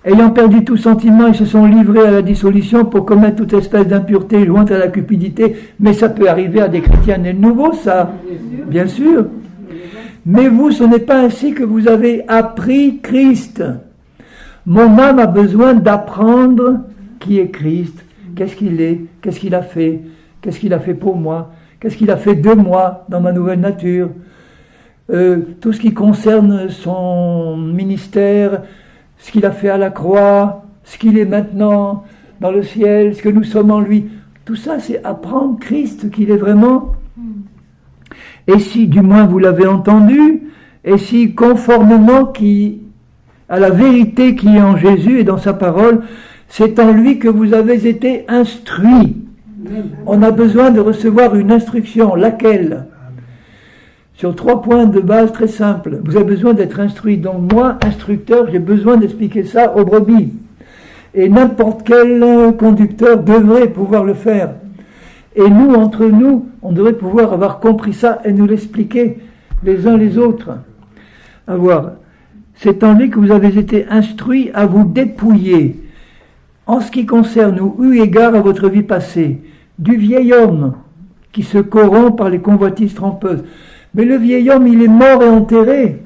Ayant perdu tout sentiment, ils se sont livrés à la dissolution pour commettre toute espèce d'impureté jointe à la cupidité. Mais ça peut arriver à des chrétiens nés de nouveau, ça. Bien sûr. Mais vous, ce n'est pas ainsi que vous avez appris Christ. Mon âme a besoin d'apprendre qui est Christ, qu'est-ce qu'il est, qu'est-ce qu'il a fait pour moi, qu'est-ce qu'il a fait de moi dans ma nouvelle nature. Tout ce qui concerne son ministère, ce qu'il a fait à la croix, ce qu'il est maintenant dans le ciel, ce que nous sommes en lui. Tout ça, c'est apprendre Christ, qu'il est vraiment. Et si, du moins, vous l'avez entendu, et si, conformément à la vérité qui est en Jésus et dans sa parole. C'est en lui que vous avez été instruits. On a besoin de recevoir une instruction. Laquelle? Sur 3 points de base très simples. Vous avez besoin d'être instruit. Donc moi, instructeur, j'ai besoin d'expliquer ça aux brebis. Et n'importe quel conducteur devrait pouvoir le faire. Et nous, entre nous, on devrait pouvoir avoir compris ça et nous l'expliquer les uns les autres. À voir. C'est en lui que vous avez été instruits à vous dépouiller, en ce qui concerne ou eu égard à votre vie passée, du vieil homme qui se corrompt par les convoitises trompeuses. Mais le vieil homme, il est mort et enterré,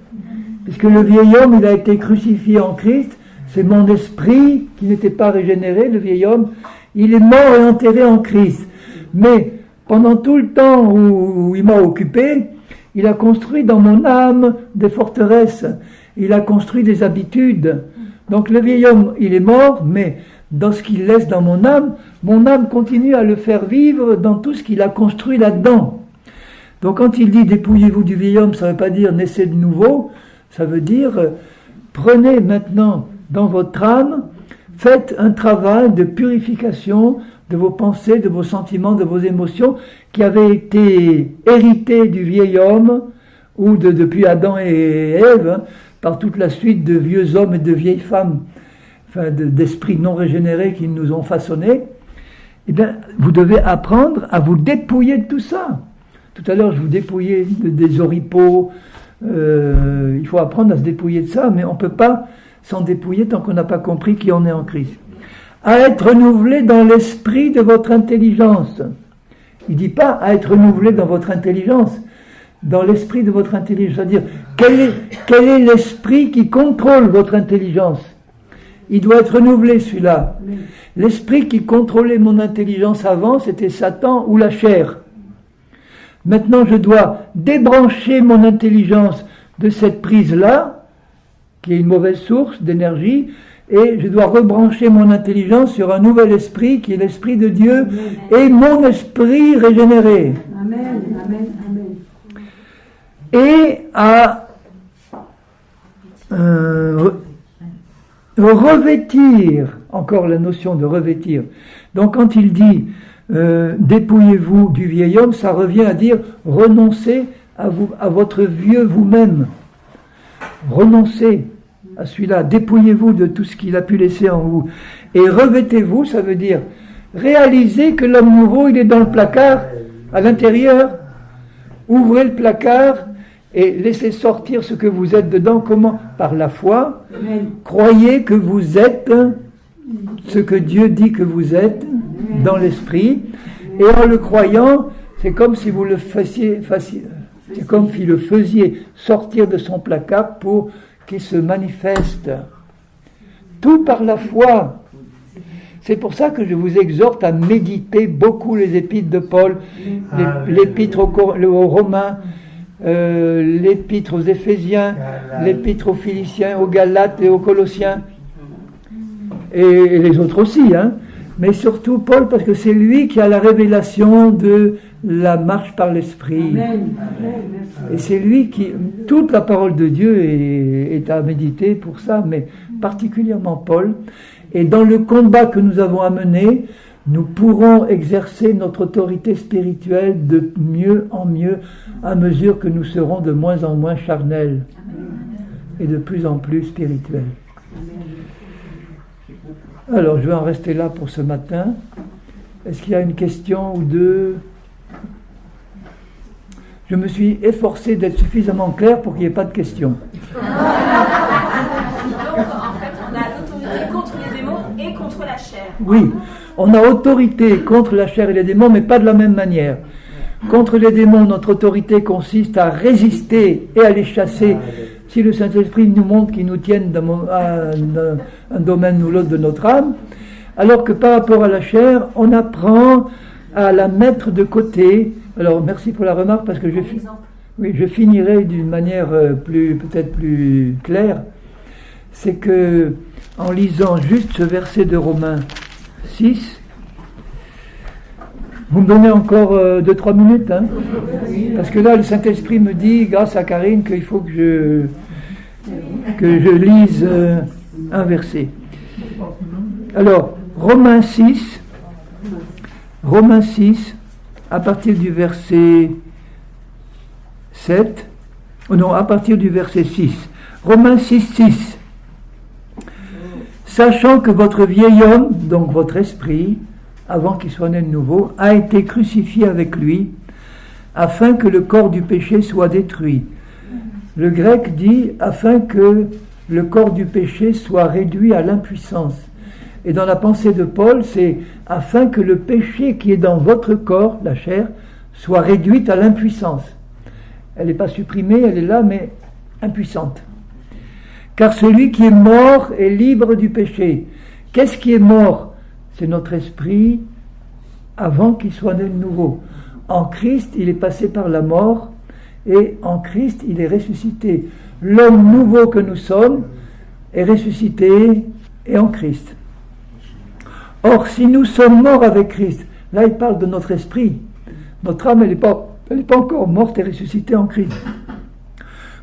puisque le vieil homme, il a été crucifié en Christ. C'est mon esprit qui n'était pas régénéré, le vieil homme. Il est mort et enterré en Christ. Mais pendant tout le temps où il m'a occupé, il a construit dans mon âme des forteresses. Il a construit des habitudes. Donc le vieil homme, il est mort, mais dans ce qu'il laisse dans mon âme continue à le faire vivre dans tout ce qu'il a construit là-dedans. Donc quand il dit dépouillez-vous du vieil homme, ça ne veut pas dire naissez de nouveau, ça veut dire prenez maintenant dans votre âme, faites un travail de purification de vos pensées, de vos sentiments, de vos émotions qui avaient été hérités du vieil homme ou depuis Adam et Ève, par toute la suite de vieux hommes et de vieilles femmes, enfin d'esprits non régénérés qui nous ont façonnés. Eh bien, vous devez apprendre à vous dépouiller de tout ça. Tout à l'heure, je vous dépouillais des oripeaux. Il faut apprendre à se dépouiller de ça, mais on ne peut pas s'en dépouiller tant qu'on n'a pas compris qui on est en Christ. À être renouvelé dans l'esprit de votre intelligence. Il ne dit pas à être renouvelé dans votre intelligence, dans l'esprit de votre intelligence. C'est-à-dire, quel est l'esprit qui contrôle votre intelligence? Il doit être renouvelé, celui-là. L'esprit qui contrôlait mon intelligence avant, c'était Satan ou la chair. Maintenant, je dois débrancher mon intelligence de cette prise-là, qui est une mauvaise source d'énergie, et je dois rebrancher mon intelligence sur un nouvel esprit, qui est l'esprit de Dieu, et mon esprit régénéré. Amen, amen, amen. Et à revêtir, encore la notion de revêtir. Donc quand il dit dépouillez-vous du vieil homme, ça revient à dire renoncez à votre vieux vous-même. Renoncez à celui-là, dépouillez-vous de tout ce qu'il a pu laisser en vous. Et revêtez-vous, ça veut dire réalisez que l'homme nouveau, il est dans le placard, à l'intérieur. Ouvrez le placard et laissez sortir ce que vous êtes dedans. Comment? Par la foi. Amen. Croyez que vous êtes ce que Dieu dit que vous êtes dans l'esprit. Et en le croyant, c'est comme si vous le faisiez c'est comme si le faisiez sortir de son placard pour qu'il se manifeste. Tout par la foi. C'est pour ça que je vous exhorte à méditer beaucoup les épîtres de Paul, l'épître aux Romains, l'épître aux Éphésiens, l'épître aux Philippiens, aux Galates et aux Colossiens, et les autres aussi, hein. Mais surtout Paul, parce que c'est lui qui a la révélation de la marche par l'esprit. Amen. Et c'est lui qui... Toute la parole de Dieu est à méditer pour ça, mais particulièrement Paul. Et dans le combat que nous avons à mener, nous pourrons exercer notre autorité spirituelle de mieux en mieux à mesure que nous serons de moins en moins charnels et de plus en plus spirituels. Alors, je vais en rester là pour ce matin. Est-ce qu'il y a une question ou deux? Je me suis efforcé d'être suffisamment clair pour qu'il n'y ait pas de questions. Donc, en fait, on a l'autorité contre les démons et contre la chair. Oui, on a autorité contre la chair et les démons, mais pas de la même manière. Contre les démons, notre autorité consiste à résister et à les chasser. Si le Saint-Esprit nous montre qu'ils nous tiennent dans un domaine ou l'autre de notre âme, alors que par rapport à la chair, on apprend à la mettre de côté. Alors, merci pour la remarque, parce que je finirai d'une manière peut-être plus claire. C'est que, en lisant juste ce verset de Romains 6, vous me donnez encore 2-3 minutes, hein, parce que là, le Saint-Esprit me dit, grâce à Karine, qu'il faut que que je lise un verset. Alors, Romains 6, à partir du verset 7, à partir du verset 6. Romains 6. Sachant que votre vieil homme, donc votre esprit, avant qu'il soit né de nouveau, a été crucifié avec lui, afin que le corps du péché soit détruit. Le grec dit afin que le corps du péché soit réduit à l'impuissance. Et dans la pensée de Paul, c'est afin que le péché qui est dans votre corps, la chair, soit réduite à l'impuissance. Elle n'est pas supprimée, elle est là, mais impuissante. Car celui qui est mort est libre du péché. Qu'est-ce qui est mort? C'est notre esprit avant qu'il soit né de nouveau. En Christ, il est passé par la mort et en Christ, il est ressuscité. L'homme nouveau que nous sommes est ressuscité et en Christ. Or, si nous sommes morts avec Christ, là il parle de notre esprit, notre âme, elle n'est pas encore morte et ressuscitée en Christ.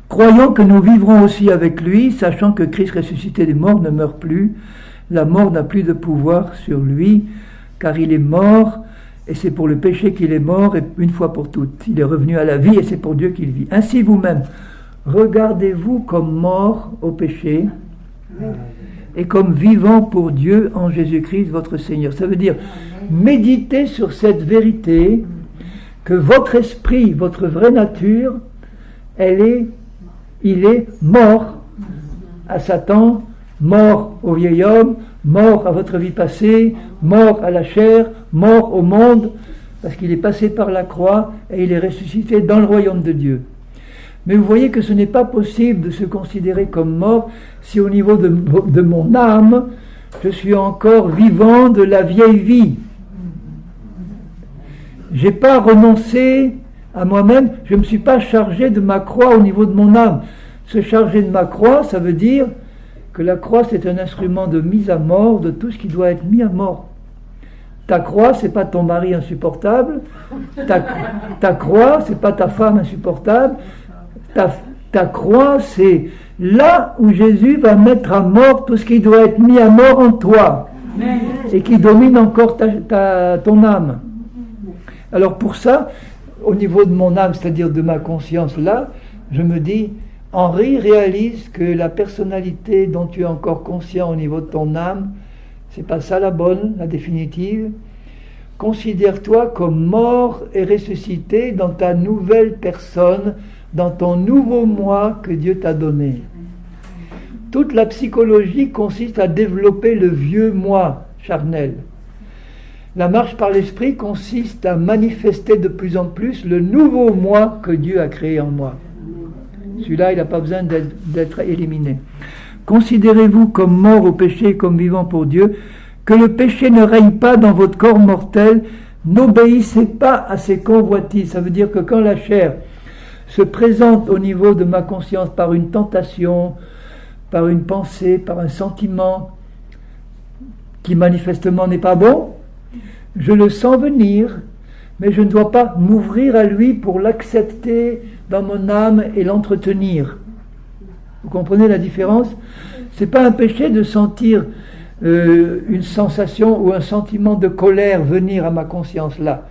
Croyons que nous vivrons aussi avec lui, sachant que Christ ressuscité des morts ne meurt plus, la mort n'a plus de pouvoir sur lui, car il est mort, et c'est pour le péché qu'il est mort, et une fois pour toutes. Il est revenu à la vie, et c'est pour Dieu qu'il vit. Ainsi vous-même, regardez-vous comme mort au péché, et comme vivant pour Dieu en Jésus-Christ, votre Seigneur. Ça veut dire, méditez sur cette vérité, que votre esprit, votre vraie nature, il est mort à Satan, mort au vieil homme, mort à votre vie passée, mort à la chair, mort au monde, parce qu'il est passé par la croix et il est ressuscité dans le royaume de Dieu. Mais vous voyez que ce n'est pas possible de se considérer comme mort si au niveau de mon âme, je suis encore vivant de la vieille vie. Je n'ai pas renoncé à moi-même, je ne me suis pas chargé de ma croix au niveau de mon âme. Se charger de ma croix, ça veut dire que la croix, c'est un instrument de mise à mort de tout ce qui doit être mis à mort. Ta croix, c'est pas ton mari insupportable. Ta croix, c'est pas ta femme insupportable. Ta croix, c'est là où Jésus va mettre à mort tout ce qui doit être mis à mort en toi et qui domine encore ton âme. Alors pour ça, au niveau de mon âme, c'est-à-dire de ma conscience là, je me dis, Henri, réalise que la personnalité dont tu es encore conscient au niveau de ton âme, c'est pas ça la bonne, la définitive. Considère-toi comme mort et ressuscité dans ta nouvelle personne, dans ton nouveau moi que Dieu t'a donné. Toute la psychologie consiste à développer le vieux moi charnel. La marche par l'esprit consiste à manifester de plus en plus le nouveau moi que Dieu a créé en moi. Celui-là, il n'a pas besoin d'être éliminé. Considérez-vous comme mort au péché et comme vivant pour Dieu, que le péché ne règne pas dans votre corps mortel, n'obéissez pas à ses convoitises. Ça veut dire que quand la chair se présente au niveau de ma conscience par une tentation, par une pensée, par un sentiment qui manifestement n'est pas bon, je le sens venir, mais je ne dois pas m'ouvrir à lui pour l'accepter dans mon âme et l'entretenir. Vous comprenez la différence? C'est pas un péché de sentir une sensation ou un sentiment de colère venir à ma conscience là.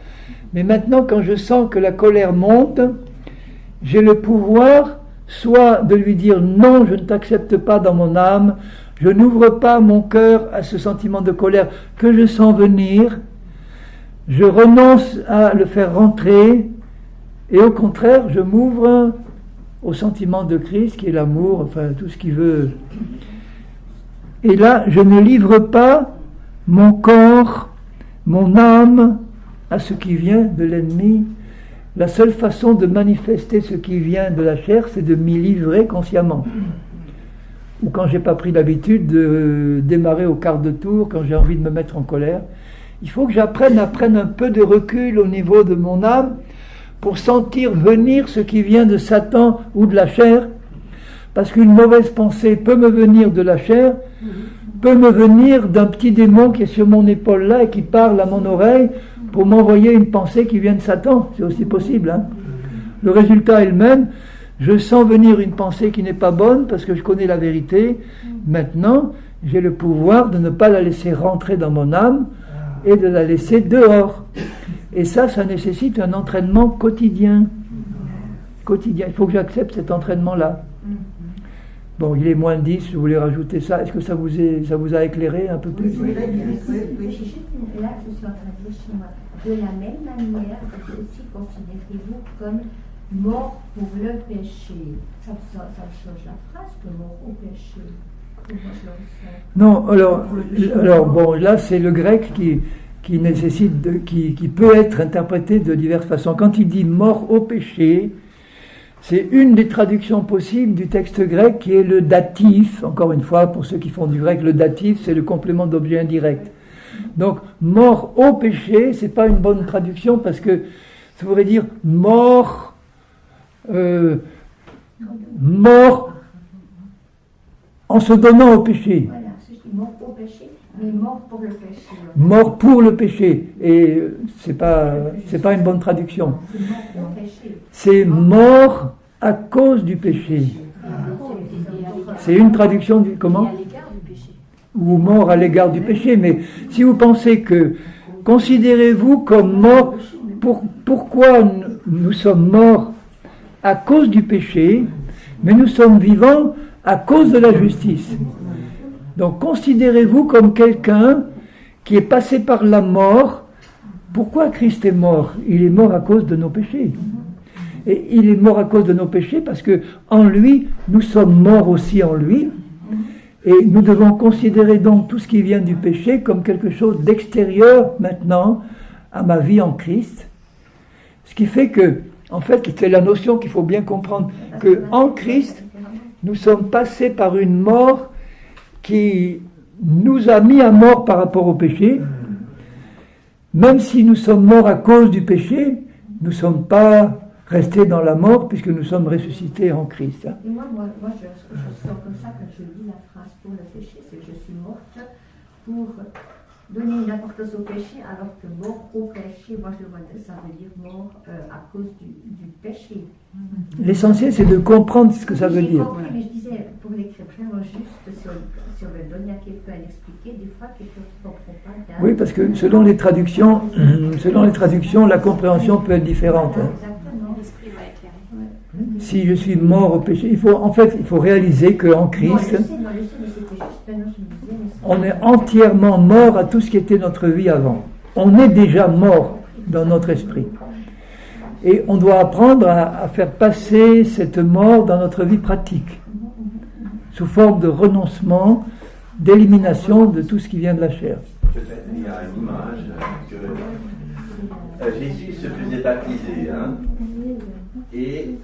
Mais maintenant, quand je sens que la colère monte, j'ai le pouvoir soit de lui dire non, je ne t'accepte pas dans mon âme, je n'ouvre pas mon cœur à ce sentiment de colère que je sens venir, je renonce à le faire rentrer, et au contraire, je m'ouvre au sentiment de Christ, qui est l'amour, enfin tout ce qu'il veut. Et là, je ne livre pas mon corps, mon âme, à ce qui vient de l'ennemi. La seule façon de manifester ce qui vient de la chair, c'est de m'y livrer consciemment. Ou quand j'ai pas pris l'habitude de démarrer au quart de tour, quand j'ai envie de me mettre en colère, il faut que j'apprenne à prendre un peu de recul au niveau de mon âme pour sentir venir ce qui vient de Satan ou de la chair, parce qu'une mauvaise pensée peut me venir de la chair, peut me venir d'un petit démon qui est sur mon épaule là et qui parle à mon oreille pour m'envoyer une pensée qui vient de Satan. C'est aussi possible. Le résultat est le même. Je sens venir une pensée qui n'est pas bonne parce que je connais la vérité. Maintenant, j'ai le pouvoir de ne pas la laisser rentrer dans mon âme et de la laisser dehors. Et ça nécessite un entraînement quotidien. Quotidien. Il faut que j'accepte cet entraînement-là. Bon, il est moins 10, je voulais rajouter ça. Est-ce que ça vous a éclairé un peu plus? Oui. Là, je suis en train de dire chez moi. De la même manière, aussi considérez-vous comme mort pour le péché. Ça change la phrase que mort au péché. Moi, je le ressens. Non, alors bon, là c'est le grec qui nécessite, qui peut être interprété de diverses façons. Quand il dit mort au péché, c'est une des traductions possibles du texte grec qui est le datif. Encore une fois, pour ceux qui font du grec, le datif, c'est le complément d'objet indirect. Donc, mort au péché, c'est pas une bonne traduction parce que ça voudrait dire mort en se donnant au péché. Voilà, c'est mort au péché, mais mort pour le péché. Mort pour le péché. Et c'est pas une bonne traduction. C'est mort au péché. C'est mort à cause du péché. C'est une traduction du comment? Et à l'égard du péché. Ou mort à l'égard du péché. Mais si vous pensez que considérez-vous comme mort, pourquoi nous sommes morts à cause du péché, mais nous sommes vivants à cause de la justice. Donc considérez-vous comme quelqu'un qui est passé par la mort. Pourquoi Christ est mort? Il est mort à cause de nos péchés. Et il est mort à cause de nos péchés parce que en lui, nous sommes morts aussi en lui. Et nous devons considérer donc tout ce qui vient du péché comme quelque chose d'extérieur maintenant à ma vie en Christ. Ce qui fait que, en fait, c'est la notion qu'il faut bien comprendre, que en Christ, nous sommes passés par une mort qui nous a mis à mort par rapport au péché. Même si nous sommes morts à cause du péché, nous ne sommes pas restés dans la mort puisque nous sommes ressuscités en Christ. Et moi je sens comme ça quand je lis la phrase pour le péché, c'est que je suis morte pour donner une importance au péché, alors que mort au péché, moi je le vois, ça veut dire mort à cause du péché. L'essentiel, c'est de comprendre ce que ça veut J'ai dire. compris, mais je disais, pour les chrétiens, moi, juste si on veut donner à quelqu'un à l'expliquer, des fois quelqu'un qui ne comprend pas. Oui, parce que selon les traductions, la compréhension peut être différente. Hein. Exactement. L'esprit va éclairer. Si je suis mort au péché, il faut réaliser qu'en Christ, Non, je le sais, mais c'était juste maintenant, je me disais, mais ça- on est entièrement mort à tout ce qui était notre vie avant. On est déjà mort dans notre esprit. Et on doit apprendre à faire passer cette mort dans notre vie pratique, sous forme de renoncement, d'élimination de tout ce qui vient de la chair. Peut-être il y a une image que Jésus se faisait baptiser. Hein, et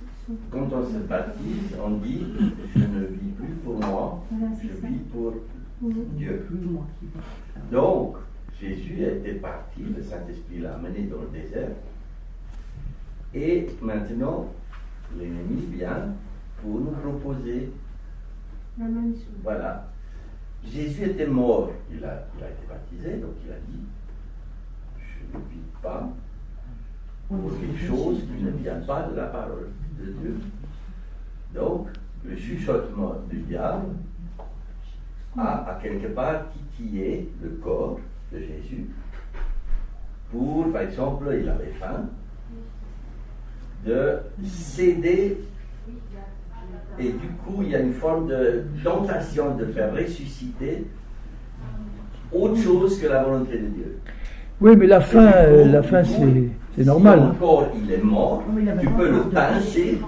quand on se baptise, on dit « Je ne vis plus pour moi, je vis pour Dieu ». Donc, Jésus était parti, le Saint-Esprit l'a amené dans le désert. Et maintenant, l'ennemi vient pour nous proposer. Voilà. Jésus était mort, il a été baptisé, donc il a dit je ne vis pas pour les choses qui ne viennent pas de la parole de Dieu. Donc, le chuchotement du diable a quelque part titillé le corps de Jésus pour, par exemple, il avait faim, de céder, et du coup il y a une forme de tentation de faire ressusciter autre chose que la volonté de Dieu. Oui, mais la fin, c'est normal. Si ton corps il est mort, tu peux le pincer,